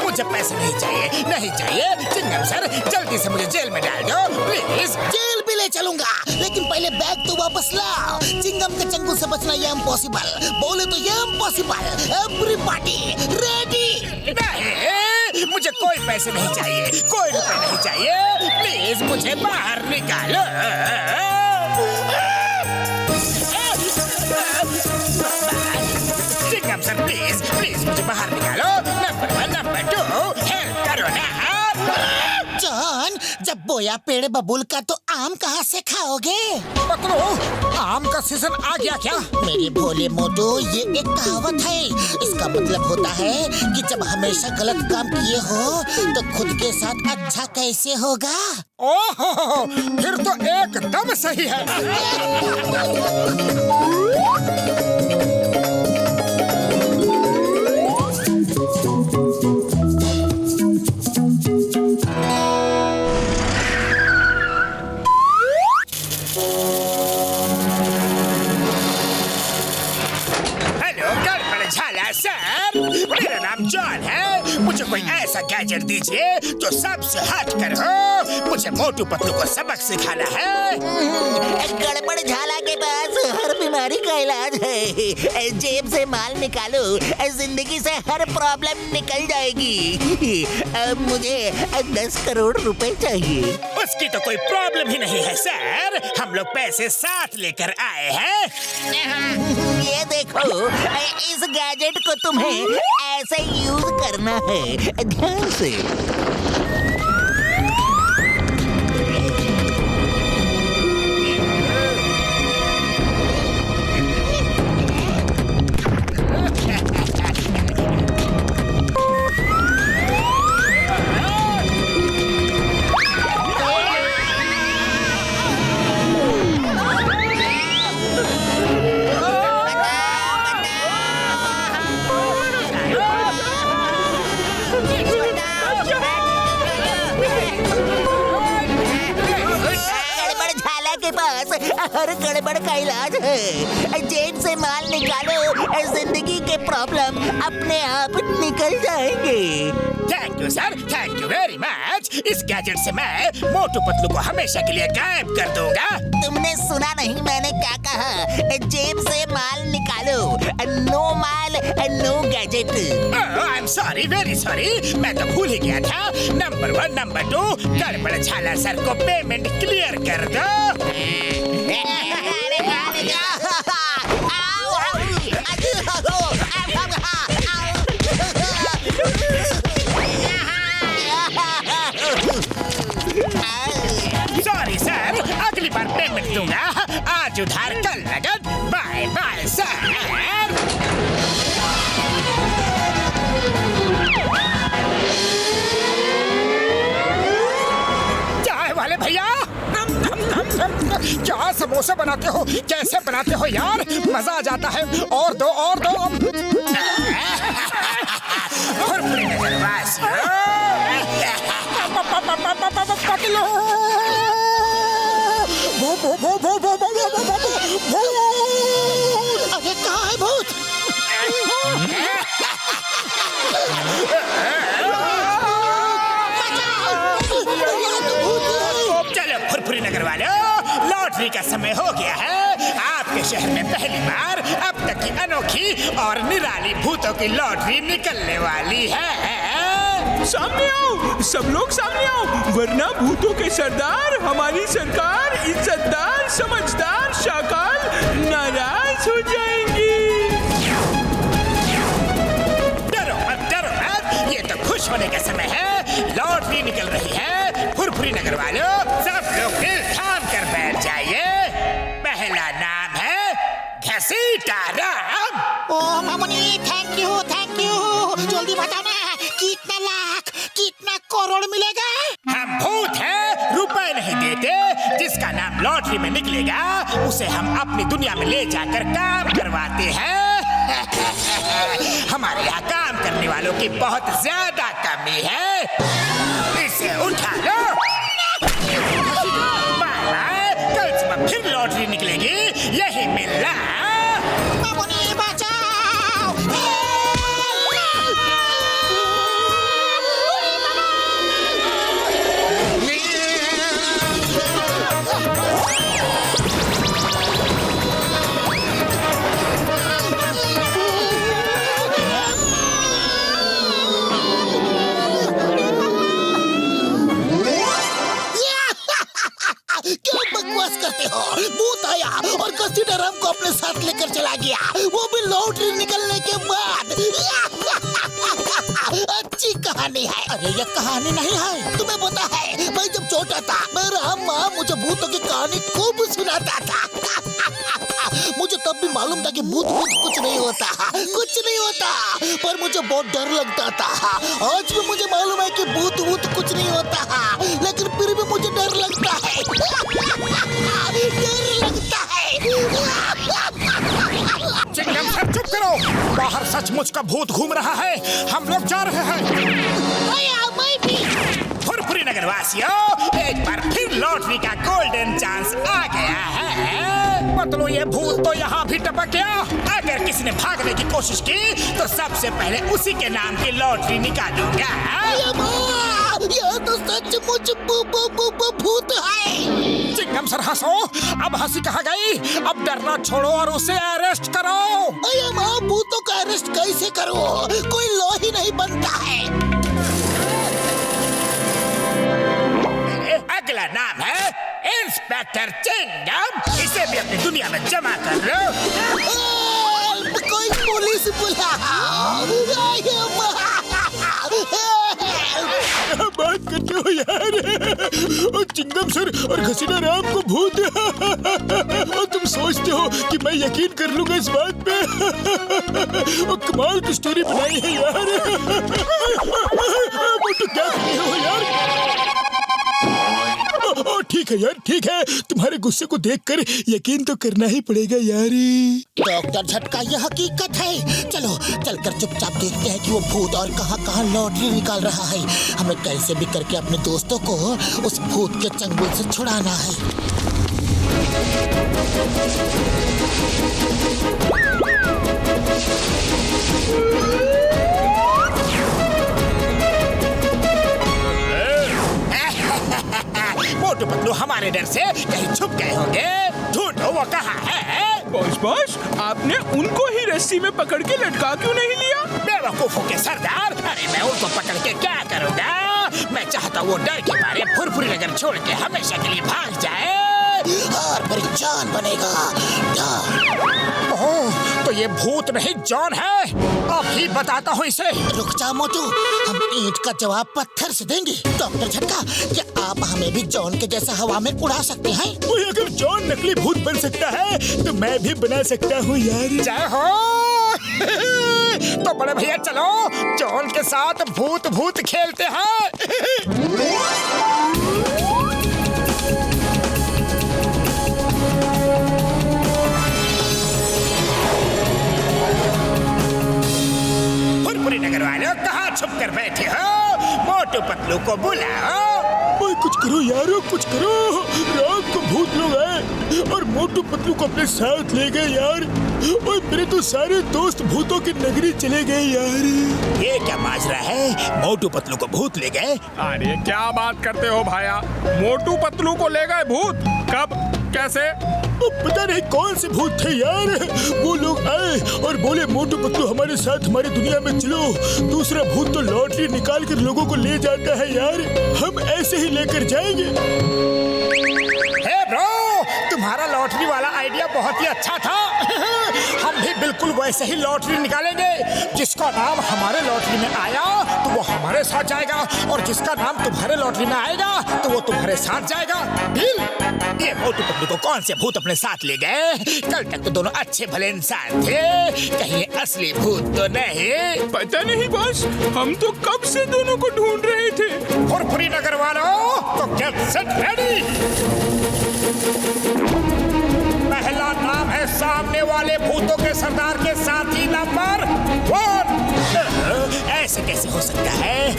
मुझे पैसे नहीं चाहिए, नहीं चाहिए। चिंगम सर जल्दी से मुझे जेल में डाल दो प्लीज। जेल भी ले चलूंगा, लेकिन पहले बैग तो वापस लाओ। चिंगम के चंगुल से बचना ये इम्पॉसिबल, बोले तो ये इम्पॉसिबल। Everybody ready? नहीं, मुझे कोई पैसे नहीं चाहिए, कोई रुपए नहीं चाहिए। प्लीज मुझे बाहर निकालो। चिंगम सर प्लीज प्लीज मुझे बाहर निकालो। नंबर 1 नंबर 2 हेल्प करो ना। जॉन, जब बोया पेड़ बबूल का तो आम कहाँ से खाओगे? पकड़ो, आम का सीजन आ गया क्या? मेरे भोले मोटू, ये एक कहावत है। इसका मतलब होता है कि जब हमेशा गलत काम किए हो तो खुद के साथ अच्छा कैसे होगा? ओहो, फिर तो एकदम सही है। सर, मेरा नाम जॉन है। मुझे कोई ऐसा गैजेट दीजिए जो सबसे हट कर हो। मुझे मोटू पतलू को सबक सिखाना है। गड़बड़ झाला के पास हर बीमारी का इलाज है। जेब से माल निकालो, जिंदगी से हर प्रॉब्लम निकल जाएगी। मुझे 10 करोड़ रुपए चाहिए। उसकी तो कोई प्रॉब्लम ही नहीं है सर, हम लोग पैसे साथ लेकर आए हैं। ये देखो, इस गैजेट को तुम्हें ऐसे यूज करना है, ध्यान से। हर गड़बड़ का इलाज है। जेब से माल निकालो, जिंदगी के प्रॉब्लम अपने आप निकल जाएंगे। Thank you sir, thank you very much. इस गैजेट से मैं मोटू पतलू को हमेशा के लिए गायब कर दूंगा। तुमने सुना नहीं मैंने क्या कहा? जेब से माल निकालो, नो माल no gadget. I am sorry, very sorry, मैं तो भूल ही गया था। नंबर 1 नंबर 2 गड़बड़ झाला सर को पेमेंट क्लियर कर दो। सॉरी सर, अगली बार पेमेंट दूंगा। आज उधार कल नगद। Bye bye sir. चाय वाले भैया, क्या समोसा बनाते हो? कैसे बनाते हो यार? मजा आ जाता है। और दो और दो। अरे कहाँ है भूत? चलो फुरफुरी नगर वालों, लॉटरी का समय हो गया है। आपके शहर में पहली बार अब तक की अनोखी और निराली भूतों की लॉटरी निकलने वाली है। सामने आओ, सब लोग सामने आओ, वरना भूतों के सरदार हमारी सरकार इज्जतदार समझदार शाकाल नाराज हो जाएंगी। डरो मत, ये तो खुश होने का समय है। लॉटरी निकल रही है। फुरफुरी नगर वालों, सब लोग दिल थाम कर बैठ जाइए। पहला नाम है घसीटा राम। ओ Mamuni, thank you thank you. जल्दी बताओ ना, कितना लाख कितना करोड़ मिलेगा? हम भूत हैं, रुपए नहीं देते। जिसका नाम लॉटरी में निकलेगा उसे हम अपनी दुनिया में ले जाकर काम करवाते हैं। हमारे यहाँ काम करने वालों की बहुत ज्यादा कमी है। इसे उठा लो। बाय बाय, कल सुबह फिर लॉटरी निकलेगी, यही मिलना। मामूनी बचाओ। घसीटाराम को अपने साथ लेकर चला गया, वो भी लॉटरी निकलने के बाद। अच्छी कहानी है। अरे ये कहानी नहीं है, तुम्हें पता है मैं जब छोटा था मेरा माँ मुझे भूतों की कहानी खूब सुनाता था। मुझे तब भी मालूम था कि भूत कुछ नहीं होता, कुछ नहीं होता, पर मुझे बहुत डर लगता था। आज भी मुझे मालूम है कि भूत कुछ नहीं होता, लेकिन फिर भी मुझे डर लगता है। डर लगता है। चिंगम सर चुप करो, बाहर सचमुच का भूत घूम रहा है, हम लोग जा रहे हैं। मैं भी। फुरफुरी नगर वासियों, एक बार फिर लॉटरी का गोल्डन चांस आ गया है। मतलब ये भूत तो यहाँ भी टपक गया। अगर किसी ने भागने की कोशिश की तो सबसे पहले उसी के नाम की लॉटरी निकालूंगा। यह तो सचमुच भूत है। चिंगम सर हंसो, अब हंसी कहाँ गई? अब डरना छोड़ो और उसे अरेस्ट करो। अरे माँ, भूतों का अरेस्ट कैसे करो? कोई लॉ ही नहीं बनता है। अगला नाम है इंस्पेक्टर चिंगम। इसे भी अपनी दुनिया में जमा कर लो। कोई पुलिस बुलाओ। बात करते हो यार? और चिंगम सर और घसीटाराम को भूत और तुम सोचते हो कि मैं यकीन कर लूंगा इस बात पे? और कमाल की स्टोरी बनाई है यार। वो तो क्या करते हो यार? ठीक है यार, ठीक है, तुम्हारे गुस्से को देखकर यकीन तो करना ही पड़ेगा यार। डॉक्टर झटका, यह हकीकत है। चलो चलकर चुपचाप देखते हैं कि वो भूत और कहां लॉटरी निकाल रहा है। हमें कैसे भी करके अपने दोस्तों को उस भूत के चंगुल से छुड़ाना है। मोटू पतलू हमारे डर से कहीं छुप गए होंगे। ढूंढो वो कहाँ है। बॉस, आपने उनको ही रस्सी में पकड़ के लटका क्यों नहीं लिया? बेवकूफों के सरदार, अरे मैं उनको पकड़ के क्या करूँगा? मैं चाहता हूँ वो डर के मारे फुरफुरी नगर छोड़ के हमेशा के लिए भाग जाए और फिर जॉन बनेगा। ओह, तो ये भूत नहीं जॉन है। अभी बताता हूँ इसे। रुक जा मोटू, हम ईंट का जवाब पत्थर से देंगे। डॉक्टर झटका, क्या आप हमें भी जॉन के जैसा हवा में उड़ा सकते हैं? वही अगर जॉन नकली भूत बन सकता है तो मैं भी बना सकता हूँ यार। जय हो। तो बड़े भैया चलो जॉन के साथ भूत खेलते हैं। फुरफुरी नगर वालों, कहाँ छुप कर बैठे हो? मोटू पतलू को बुलाओ। भाई कुछ करो यारो, कुछ करो। रात को भूत लोग आए और मोटू पतलू को अपने साथ ले गए यार। और मेरे तो सारे दोस्त भूतों की नगरी चले गए यार। ये क्या माजरा है? मोटू पतलू को भूत ले गए? अरे क्या बात करते हो भाया? मोटू पतलू को ले गए भूत? कब, कैसे? पता नहीं कौन से भूत थे यार। वो लोग आए और बोले मोटू पतलू हमारे साथ हमारी दुनिया में चलो। दूसरा भूत तो लॉटरी निकाल कर लोगों को ले जाता है यार, हम ऐसे ही लेकर जाएंगे। हे ब्रो, तुम्हारा लॉटरी वाला आइडिया बहुत ही अच्छा था। हम भी बिल्कुल वैसे ही लॉटरी निकालेंगे। जिसका नाम हमारे लॉटरी में आया तो वो हमारे साथ जाएगा, और जिसका नाम तुम्हारे लॉटरी में आएगा तो वो तुम्हारे साथ जाएगा। ये मोटू पतलू को कौन से भूत अपने साथ ले गए? कल तक तो दोनों अच्छे भले इंसान थे, कहीं ये असली भूत तो नहीं? पता नहीं बॉस, हम तो कब से दोनों को ढूंढ रहे थे। फुरफुरी नगर वालों, तो गेट सेट रेडी। पहला नाम है सामने वाले भूतों के सरदार के साथी नंबर 1। ऐसे कैसे हो सकता है?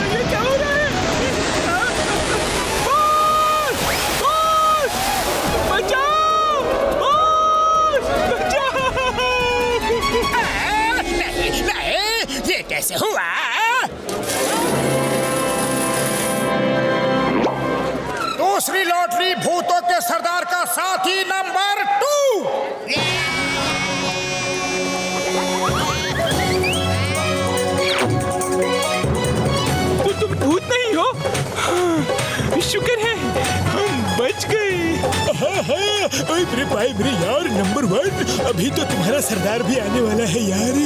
ये क्या हो रहा है? बचाओ! बचाओ! नहीं, ये कैसे हुआ? दूसरी लॉटरी भूतों के सरदार का साथी नंबर 2। शुक्र है हम बच गए। ओए मेरे भाई मेरे यार नंबर 1, अभी तो तुम्हारा सरदार भी आने वाला है यार।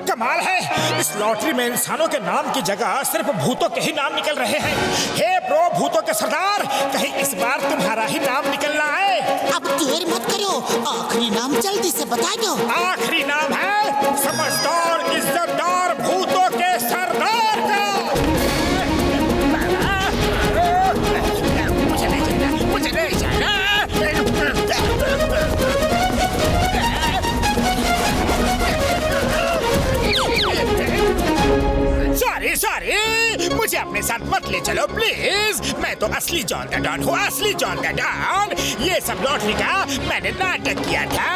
कमाल है, इस लॉटरी में इंसानों के नाम की जगह सिर्फ भूतों के ही नाम निकल रहे हैं। हे प्रो भूतों के सरदार, कहीं इस बार तुम्हारा ही नाम निकलना है। अब देर मत करो, आखिरी नाम जल्दी से बता दो। आखिरी नाम है समझदार इज्जतदार भूतों के सरदार का। मुझे नहीं जाना। सॉरी, मुझे अपने साथ मत ले चलो प्लीज। मैं तो असली जॉन द डॉन हूँ, असली जॉन द डॉन। ये सब लॉटरी का मैंने नाटक किया था।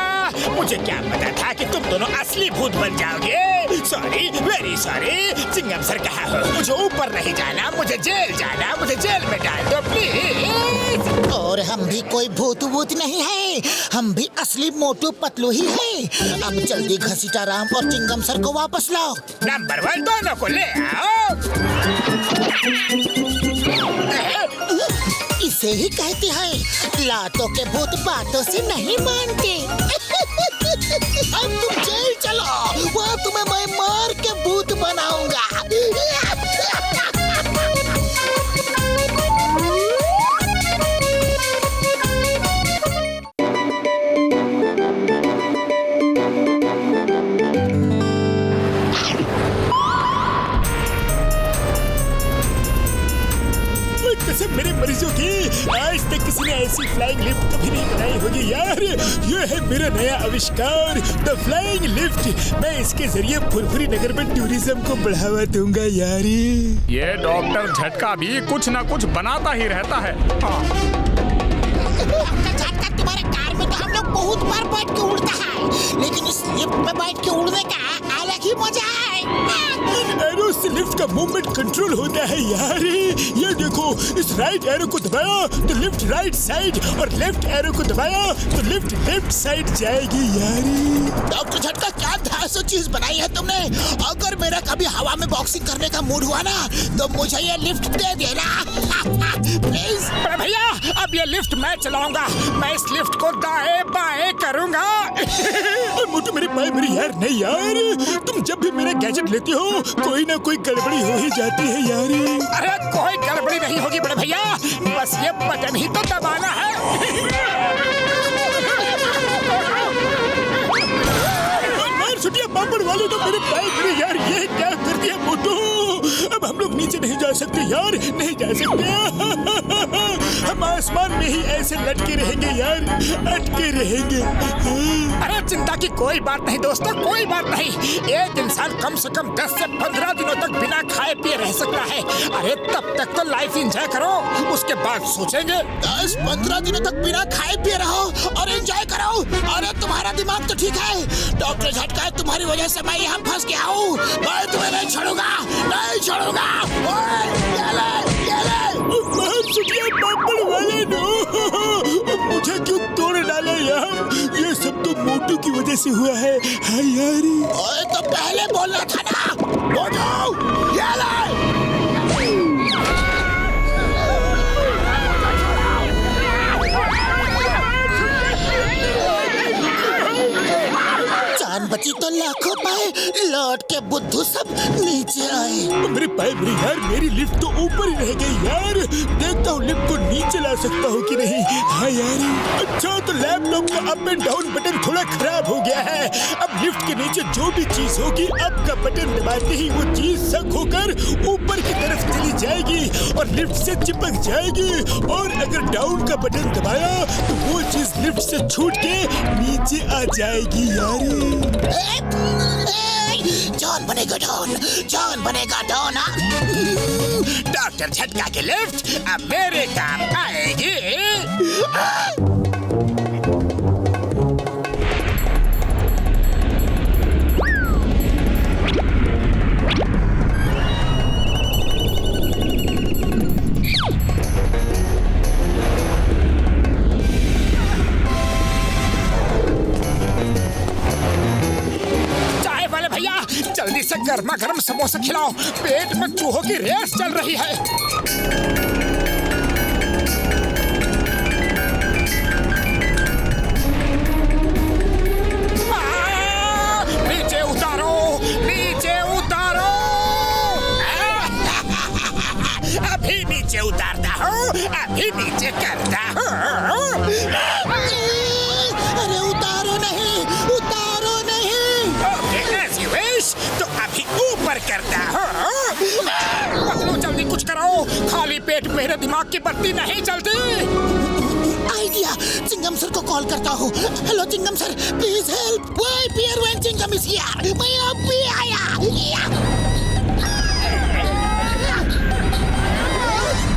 मुझे क्या पता था कि तुम दोनों असली भूत बन जाओगे। Sorry, very sorry. Chingam sir कहाँ हो? मुझे ऊपर नहीं जाना, मुझे जेल जाना, मुझे जेल में डाल दो प्लीज। और हम भी कोई भूत वूत नहीं है, हम भी असली मोटू पतलू ही है। अब जल्दी घसीटा राम और चिंगम सर को वापस लाओ। नंबर 1 दोनों को ले आओ। इसे ही कहते हैं लातों के भूत बातों से नहीं मानते। अब तुम जेल चलो, वहाँ तुम्हें मैं मार के भूत बनाऊंगा। कसम मेरे मरीजों की, आज तक किसी ने ऐसी फ्लाइंग लिफ्ट कभी नहीं बनाई होगी यार। ये है मेरा नया आविष्कार, द फ्लाइंग लिफ्ट। मैं इसके जरिए फुरफुरी नगर में टूरिज्म को बढ़ावा दूंगा यार। ये डॉक्टर झटका भी कुछ ना कुछ बनाता ही रहता है। झटका तुम्हारे कार में तो हम लोग बहुत बार बैठ के उड़ता है, लेकिन इस लिफ्ट में बैठ के उड़ने का अलग ही मजा है। एरो से लिफ्ट का मूवमेंट कंट्रोल होता है यार। ये देखो, इस राइट एरो को दबाया तो लिफ्ट राइट साइड, और लेफ्ट एरो को दबाया तो लिफ्ट लेफ्ट साइड जाएगी यार। डॉक्टर झटका, क्या धांसू चीज बनाई है तुमने। अगर मेरा कभी हवा में बॉक्सिंग करने का मूड हुआ ना, तो मुझे ये लिफ्ट दे देना प्लीज। भैया, अब ये लिफ्ट मैं चलाऊंगा। मैं इस लिफ्ट को दाएं बाएं करूंगा। मोटू मेरे भाई मेरे यार, नहीं यार, तुम जब भी मेरा गैजेट लेते हो कोई ना कोई गड़बड़ी हो ही जाती है यार। अरे कोई गड़बड़ी नहीं होगी बड़े भैया, बस ये बटन ही तो दबाना है। छुट्टियां पापड़ वाले तो मेरे भाई मेरे यार, ये क्या कर दिया मोटू। अब हम लोग नीचे नहीं जा सकते यार, नहीं जा सकते। हम आसमान में ही ऐसे लटके रहेंगे यार, अटके रहेंगे। अरे चिंता की कोई बात नहीं दोस्तों, कोई बात नहीं। एक इंसान कम से कम 10 से 15 दिनों तक बिना खाए पिए रह सकता है। अरे तब तक तो लाइफ एंजॉय करो, उसके बाद सोचेंगे। 10-15 दिनों तक बिना खाए पिए रहो और एंजॉय करो। अरे तुम्हारा दिमाग तो ठीक है डॉक्टर झटका, तुम्हारी वजह से मैं यहाँ फंस गया हूँ। मैं तुम्हें नहीं छोड़ूंगा, नहीं छोड़ूंगा। पापड़ वाले मुझे क्यों तोड़ डाला यार। ये सब तो मोटू की वजह से हुआ है। हाँ यार, ओए तो पहले बोलना था ना मोटू। ये ले। जान बची तो लाखों पाए, लौट के बुद्धू सब नीचे आए। मेरे भाई मेरे यार, मेरी लिफ्ट तो ऊपर ही रह गई यार। देखता हूँ लिफ्ट को नीचे ला सकता हूँ कि नहीं। हाँ यार, अच्छा तो लैपटॉप का अप एंड डाउन बटन थोड़ा खराब हो गया है। अब लिफ्ट के नीचे जो भी चीज होगी, अप का बटन दबाते ही वो चीज सक होकर ऊपर की तरफ चली जाएगी और लिफ्ट से चिपक जाएगी। और अगर डाउन का बटन दबाया तो वो चीज लिफ्ट से छूट के नीचे आ जाएगी यार। जॉन बनेगा डॉन, जॉन बनेगा डॉन। डॉक्टर झटका की लिफ्ट अब मेरे काम आएगी। जल्दी से गर्मा गर्म समोसा खिलाओ, पेट में चूहों की रेस चल रही है। खाली पेट मेरे दिमाग की बत्ती नहीं चलती। आइडिया, चिंगम सर को कॉल करता हूँ। Hello Chingam sir, please help. Why fear when Chingam is here? मैं अब भी आया।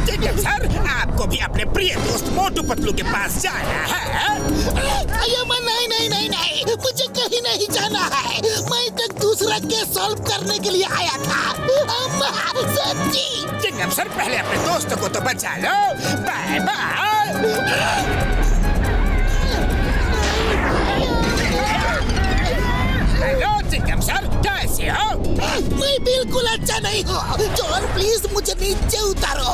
चिंगम सर, आपको भी अपने प्रिय दोस्त मोटू पतलू के पास जाना है? नहीं, मुझे कहीं नहीं जाना है। मैं एक दूसरा केस सॉल्व करने के लिए आया था। सच्ची। चिंगम सर, पहले अपने दोस्तों को तो बचा लो। Bye bye. Hello Chingam sir, कैसे हो? मैं बिल्कुल अच्छा नहीं हूँ। जॉन प्लीज मुझे नीचे उतारो।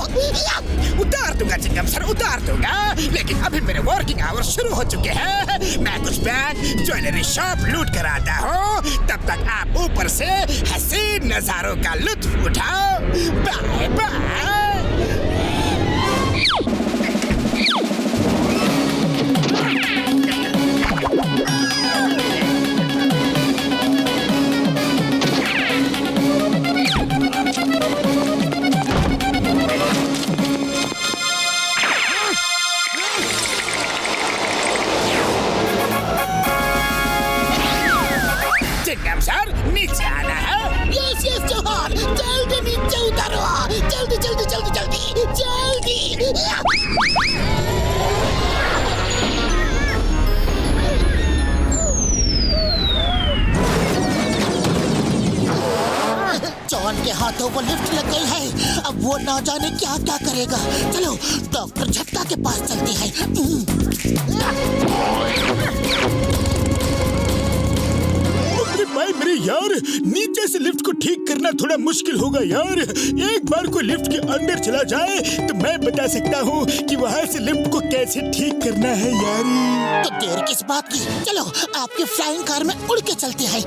उतार दूंगा चिंगम सर, उतार दूंगा, लेकिन अभी मेरे वर्किंग आवर्स शुरू हो चुके हैं। मैं कुछ बैंक, ज्वेलरी शॉप लूट कर आता हूँ। तब तक आप ऊपर से हसीन नजारों का लुत्फ उठाओ। Bye bye. चिंगम सर, नीचे आना है। यस जवान, जल्दी नीचे उतारो। जल्दी। जॉन के हाथों को लिफ्ट लग गई है। अब वो ना जाने क्या क्या करेगा। चलो डॉक्टर झटका के पास चलते हैं। भाई मेरे यार, नीचे से लिफ्ट को ठीक करना थोड़ा मुश्किल होगा यार। एक बार कोई लिफ्ट के अंदर चला जाए तो मैं बता सकता हूँ कि वहाँ से लिफ्ट को कैसे ठीक करना है यार। तो देर किस बात की, चलो आपकी फ्लाइंग कार में उड़ के चलते हैं।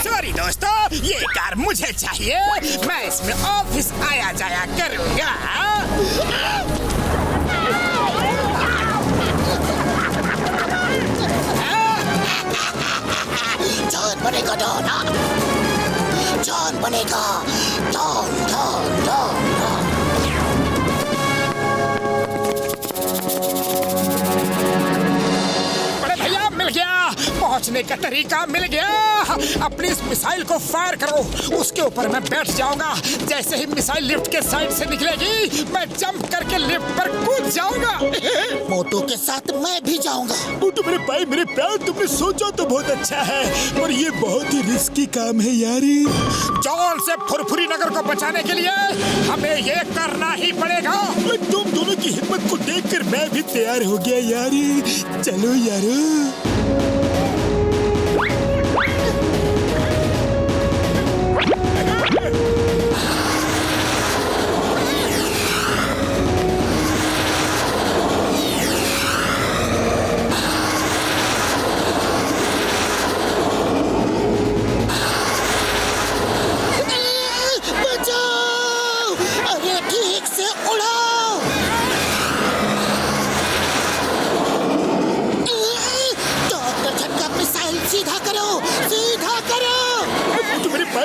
सॉरी दोस्तों, ये कार मुझे चाहिए। मैं इसमें ऑफिस आया जाया करूँगा। जॉन बनेगा जॉन बनेगा। बड़े भैया, मिल गया। पहुंचने का तरीका मिल गया। अपनी इस मिसाइल को फायर करो। उसके ऊपर मैं बैठ जाऊंगा। जैसे ही मिसाइल लिफ्ट के साइड से निकलेगी, मैं जंप करके लिफ्ट पर कूद जाऊंगा। मोटू के साथ मैं भी जाऊंगा। मोटू मेरे भाई मेरे प्यार, तुमने सोचा तो बहुत अच्छा है, पर ये बहुत ही रिस्की काम है यारी। जॉन से फुरफुरी नगर को बचाने के लिए हमें ये करना ही पड़ेगा। तुम दोनों की हिम्मत को देखकर मैं भी तैयार हो गया यारी। चलो यारो।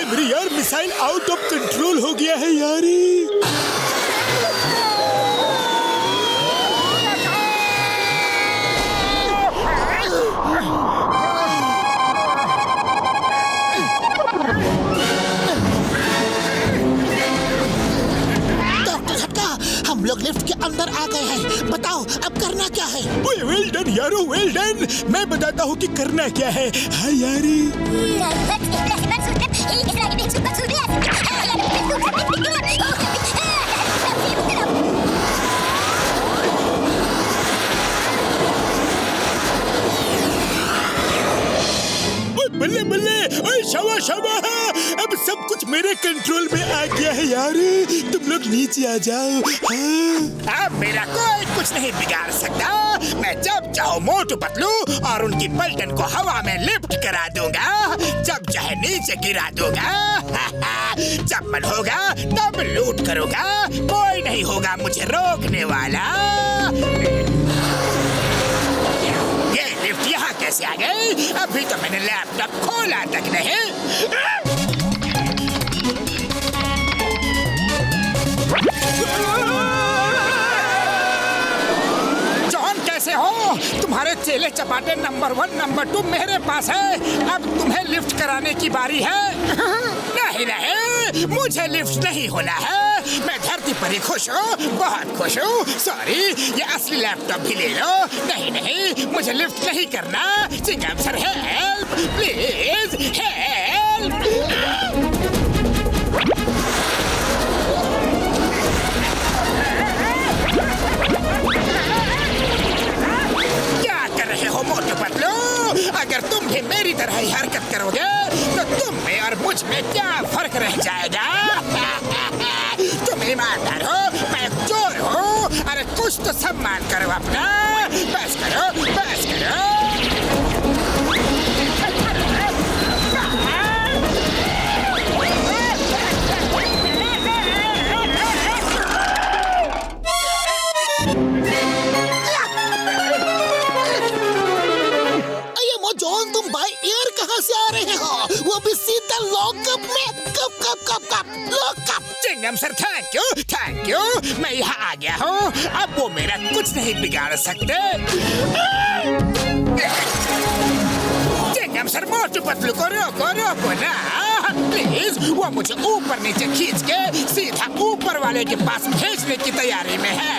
मेरे यार, मिसाइल आउट ऑफ कंट्रोल हो गया है यारी। डॉक्टर झटका, हम लोग लिफ्ट के अंदर आ गए हैं। बताओ अब करना क्या है? वेल डन यारो, वेल डन। मैं बताता हूँ कि करना क्या है। हाँ यारी। बल्ले बल्ले, ओए शाबाश शाबाश, अब सब कुछ मेरे कंट्रोल में आ गया है यार। तुम लोग नीचे आ जाओ। हाँ। अब मेरा कोई कुछ नहीं बिगाड़ सकता। मैं जब चाहूँ मोटू पतलू और उनकी पलटन को हवा में लिफ्ट करा दूंगा, जब चाहे नीचे गिरा दूंगा। जब मन होगा तब लूट करूंगा। कोई नहीं होगा मुझे रोकने वाला। ये लिफ्ट यहाँ कैसे आ गई? अभी तो मैंने लैपटॉप खोला तक नहीं। सारे चेले चपाटे नंबर 1 नंबर 2 मेरे पास है। अब तुम्हें लिफ्ट कराने की बारी है। नहीं नहीं, मुझे लिफ्ट नहीं होना है। मैं धरती पर ही खुश हूँ, बहुत खुश हूँ। सॉरी, ये असली लैपटॉप भी ले लो। नहीं नहीं, मुझे लिफ्ट नहीं करना। Chingam sir, help please, help. क्या कर रहे हो मोटू पतलू? अगर तुम भी मेरी तरह ही हरकत करोगे तो तुम में और मुझ में क्या फर्क रह जाएगा? तुम ईमानदार हो, मैं चोर हूँ। अरे कुछ तो सम्मान करो अपना। बस करो, बस करो। जॉन, तुम बाय एयर कहाँ से आ रहे हो? वो भी सीधा लॉकअप में। कब lockup. Chingam sir, thank you. मैं यहाँ आ गया हूँ। अब वो मेरा कुछ नहीं बिगाड़ सकते। चिंगम सर, मोटू पतलू को रोको ना प्लीज। वो मुझे ऊपर नीचे खींच के सीधा ऊपर वाले के पास भेजने की तैयारी में है।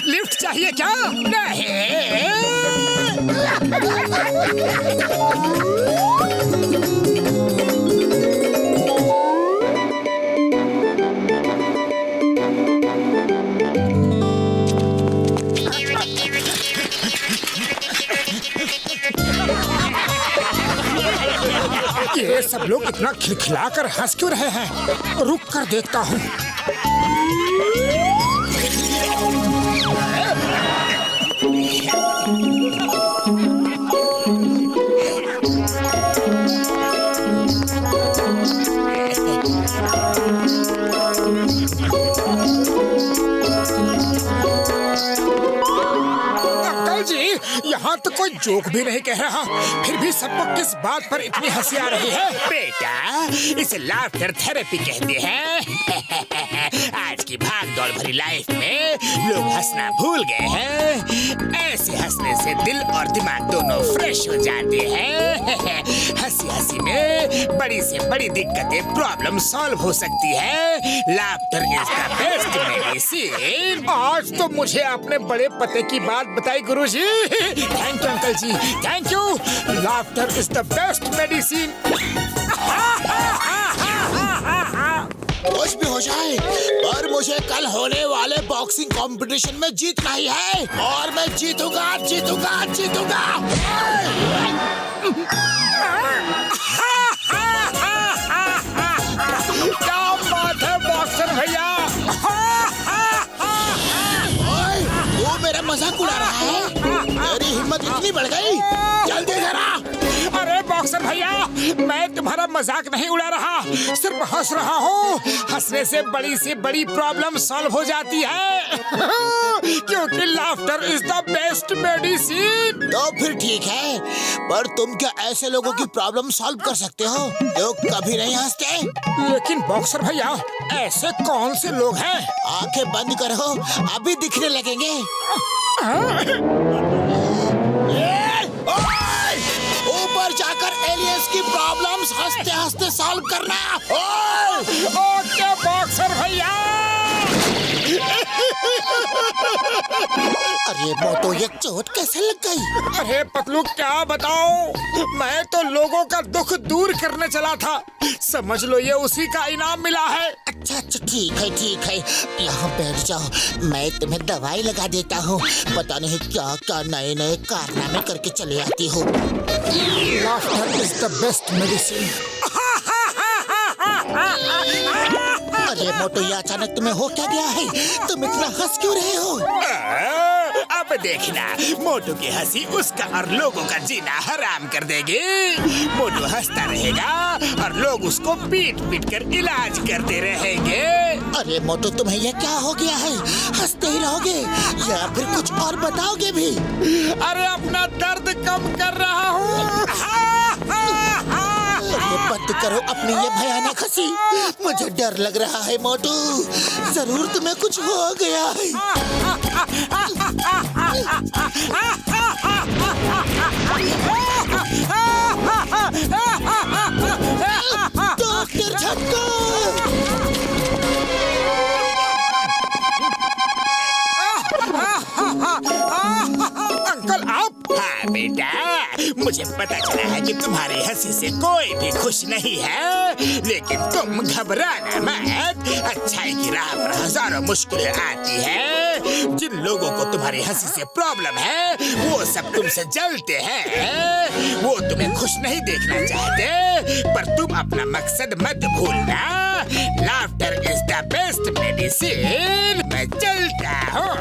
लिफ्ट चाहिए क्या? नहीं। ये सब लोग इतना खिलखिलाकर हंस क्यों रहे हैं? रुक कर देखता हूँ। यहाँ तो कोई जोक भी नहीं कह रहा, फिर भी सबको किस बात पर इतनी हंसी आ रही है? बेटा, इसे लाफ्टर थेरेपी कहते हैं। आज की भाग दौड़ भरी लाइफ में लोग हंसना भूल गए हैं। ऐसे हंसने से दिल और दिमाग दोनों फ्रेश हो जाते हैं। हंसी हंसी में बड़ी से बड़ी दिक्कतें, प्रॉब्लम सॉल्व हो सकती है। Laughter is the best medicine. आज तो मुझे अपने बड़े पते की बात बताई Guruji. Thank you uncle ji, thank you. Laughter is the best medicine. कुछ भी हो जाए, पर मुझे कल होने वाले बॉक्सिंग कंपटीशन में जीतना ही है, और मैं जीतूंगा। क्या बात है बॉक्सर भैया? वो मेरा मजाक उड़ा रहा है। मेरी हिम्मत इतनी बढ़ गई, जल्दी जरा। अरे बॉक्सर भैया, मैं तुम्हारा मजाक नहीं उड़ा रहा, सिर्फ हंस रहा हूँ। हंसने से बड़ी से बड़ी प्रॉब्लम सॉल्व हो जाती है। क्योंकि laughter is the best medicine. तो फिर ठीक है, पर तुम क्या ऐसे लोगों की प्रॉब्लम सॉल्व कर सकते हो जो कभी नहीं हंसते? लेकिन बॉक्सर भैया, ऐसे कौन से लोग हैं? आंखें बंद करो, अभी दिखने लगेंगे। ऊपर जाकर एलियंस की प्रॉब्लम्स हंसते हंसते सॉल्व करना। ओके बॉक्सर भैया। अरे मोटो, ये चोट कैसे लग गई? अरे पतलू, क्या बताऊं, मैं तो लोगों का दुख दूर करने चला था। समझ लो ये उसी का इनाम मिला है। अच्छा, ठीक है, यहाँ बैठ जाओ, मैं तुम्हें दवाई लगा देता हूँ। पता नहीं क्या क्या नए नए कारनामे करके चले आती हो। Laughter is the best medicine. अरे मोटो, ये अचानक तुम्हें हो क्या गया है? तुम इतना हंस क्यों रहे हो? अब देखना, मोटू की हंसी उसका और लोगों का जीना हराम कर देगी। मोटू हंसता रहेगा और लोग उसको पीट पीट कर इलाज करते रहेंगे। अरे मोटू, तुम्हें ये क्या हो गया है? हंसते ही रहोगे या फिर कुछ और बताओगे भी? अरे अपना दर्द कम कर रहा हूँ। बंद करो अपनी ये भयानक हंसी, मुझे डर लग रहा है मोटू, जरूर तुम्हें कुछ हो गया है। डॉक्टर झटका! अंकल आप? हाँ बेटा, मुझे पता चला है कि तुम्हारी हंसी से कोई भी खुश नहीं है, लेकिन तुम घबराना मत। अच्छाई की राह पर हजारों मुश्किलें आती है। जिन लोगों को तुम्हारी हंसी से प्रॉब्लम है वो सब तुमसे जलते हैं। वो तुम्हें खुश नहीं देखना चाहते, पर तुम अपना मकसद मत भूलना। Laughter is the best medicine. मैं जलता हूँ।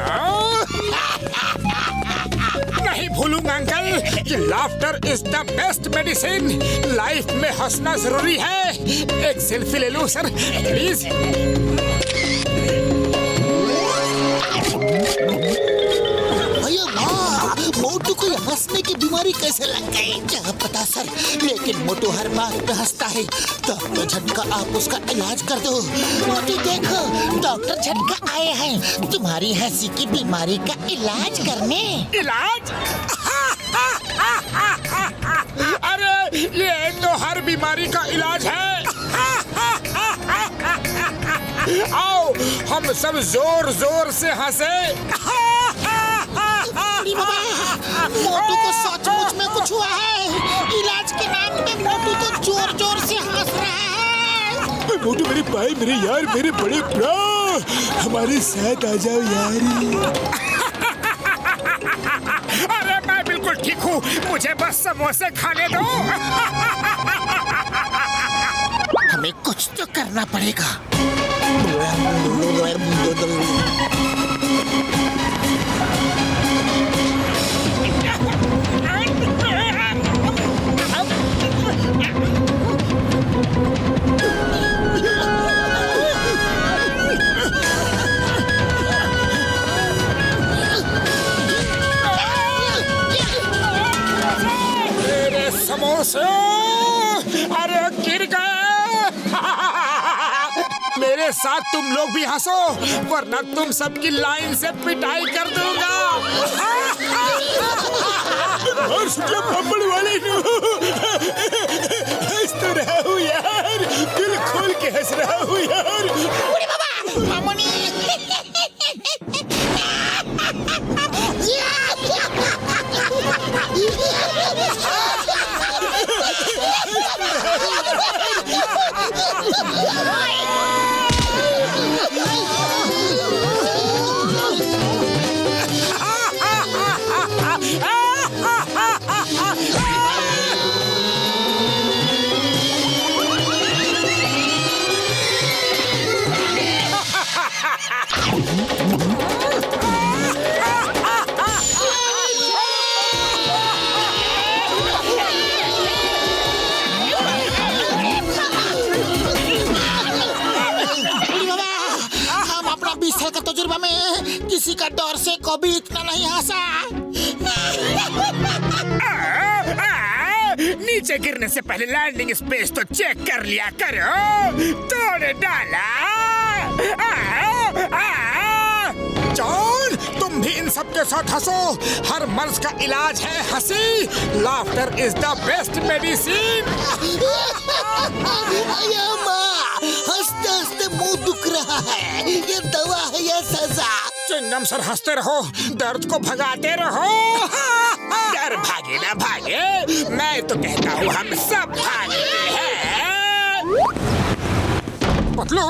नहीं भूलूंगा अंकल कि laughter is the best medicine. Life में हंसना जरूरी है। एक सेल्फी ले लो सर प्लीज। मोटू को हंसने की बीमारी कैसे लग गई? क्या पता सर, लेकिन मोटू हर बात पे हंसता है। डॉक्टर झटका, आप उसका इलाज कर दो। मोटू देखो, डॉक्टर झटका आए हैं तुम्हारी हंसी की बीमारी का इलाज करने। इलाज? अरे ये तो हर बीमारी का इलाज है। आओ हम सब जोर जोर से हंसे। मोटू को सचमुच में कुछ हुआ है। इलाज के नाम पे मोटू तो जोर जोर से हंस रहा है। मोटू मेरे भाई, मेरे यार, मेरे बड़े ब्रो, हमारे साथ आ जाओ यार। अरे मैं बिल्कुल ठीक हूँ, मुझे बस समोसे खाने दो। हमें कुछ तो करना पड़ेगा। मेरे समोसे, अरे गिर गए। मेरे साथ तुम लोग भी हंसो, वरना तुम सबकी लाइन से पिटाई कर दूंगा। और पापड़ वाले हंस तो रहा हूँ यार, दिल खोल के हंस रहा हूँ यार। तजुर्बा में किसी का डर से कभी इतना नहीं हंसा। नीचे गिरने से पहले लैंडिंग स्पेस तो चेक कर लिया करो। तोड़ डाला। जॉन, तुम भी इन सब के साथ हंसो। हर मर्ज का इलाज है हंसी। Laughter is the best medicine. हंसते हंसते मुंह दुख रहा है। ये दवा है या सजा? चिंगम सर, हंसते रहो, दर्द को भगाते रहो। डर भागे ना भागे, मैं तो कहता हूँ हम सब भागते हैं। पतलू,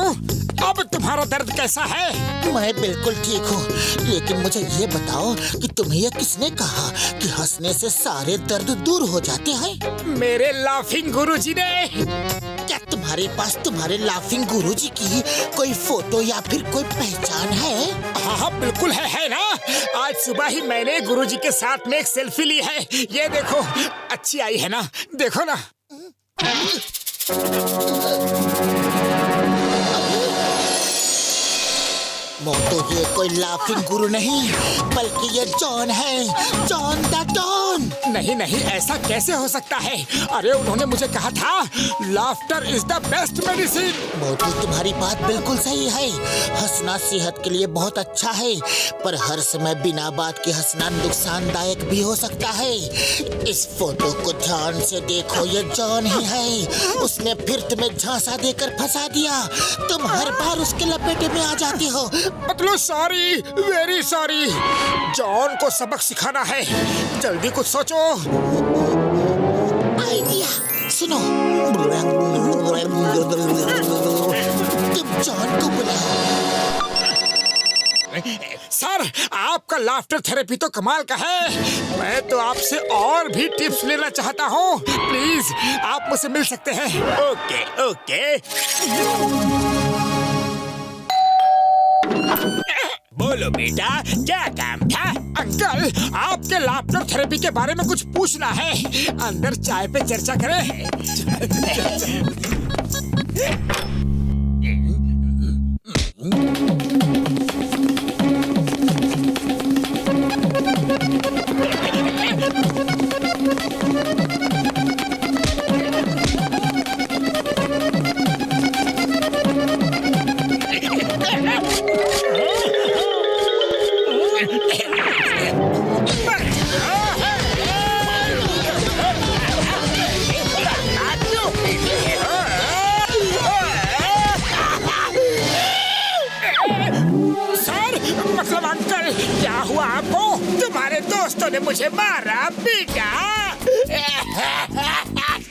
अब तुम्हारा दर्द कैसा है? मैं बिल्कुल ठीक हूँ, लेकिन मुझे ये बताओ कि तुम्हें ये किसने कहा कि हंसने से सारे दर्द दूर हो जाते हैं? मेरे लाफिंग गुरुजी ने। क्या तुम्हारे तुम्हारे पास तुम्हारे लाफिंग गुरुजी की कोई फोटो या फिर कोई पहचान है? हाँ हाँ बिल्कुल है ना। आज सुबह ही मैंने गुरुजी के साथ में एक सेल्फी ली है। ये देखो, अच्छी आई है ना, देखो ना। मोटू, ये कोई लाफिंग गुरु नहीं बल्कि ये जॉन है, जॉन द डॉन। नहीं नहीं, ऐसा कैसे हो सकता है? अरे उन्होंने मुझे कहा था laughter is the best medicine. Motu, तुम्हारी बात बिल्कुल सही है। हंसना सेहत के लिए बहुत अच्छा है, पर हर समय बिना बात के हंसना नुकसानदायक भी हो सकता है। इस फोटो को ध्यान से देखो, ये जॉन ही है। उसने फिर तुम्हें झांसा देकर फंसा दिया। तुम हर बार उसके लपेटे में आ जाती हो। मतलब सॉरी, वेरी सॉरी। जॉन को सबक सिखाना है, जल्दी कुछ सोचो। आइडिया सुनो, तुम जॉन को बुलाओ। सर, आपका लाफ्टर थेरेपी तो कमाल का है। मैं तो आपसे और भी टिप्स लेना चाहता हूँ। प्लीज आप मुझसे मिल सकते हैं? Okay okay. बोलो बेटा, क्या काम था? अंकल, आपके लाफ्टर थेरेपी के बारे में कुछ पूछना है। अंदर चाय पे चर्चा करें। ने मुझे मारा, पीटा।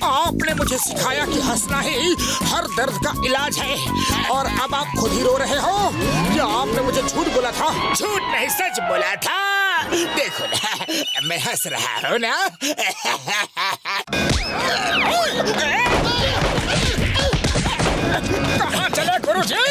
आपने मुझे सिखाया कि हंसना ही हर दर्द का इलाज है, और अब आप खुद ही रो रहे हो। या आपने मुझे झूठ बोला था? झूठ नहीं, सच बोला था। देखो ना, मैं हंस रहा हूँ ना। कहाँ चले गुरुजी?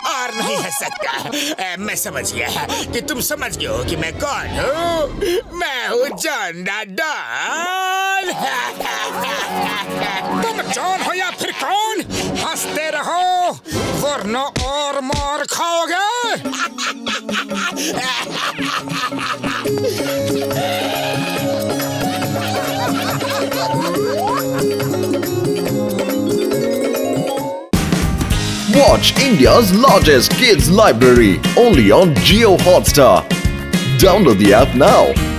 और नहीं हंस सकता। मैं समझ गया कि तुम समझ गए हो कि मैं कौन हूँ। मैं हूँ जॉन द डॉन। तुम जॉन हो या फिर कौन, हंसते रहो वरना और मार खाओगे। Watch India's largest kids library only on Jio Hotstar. Download the app now.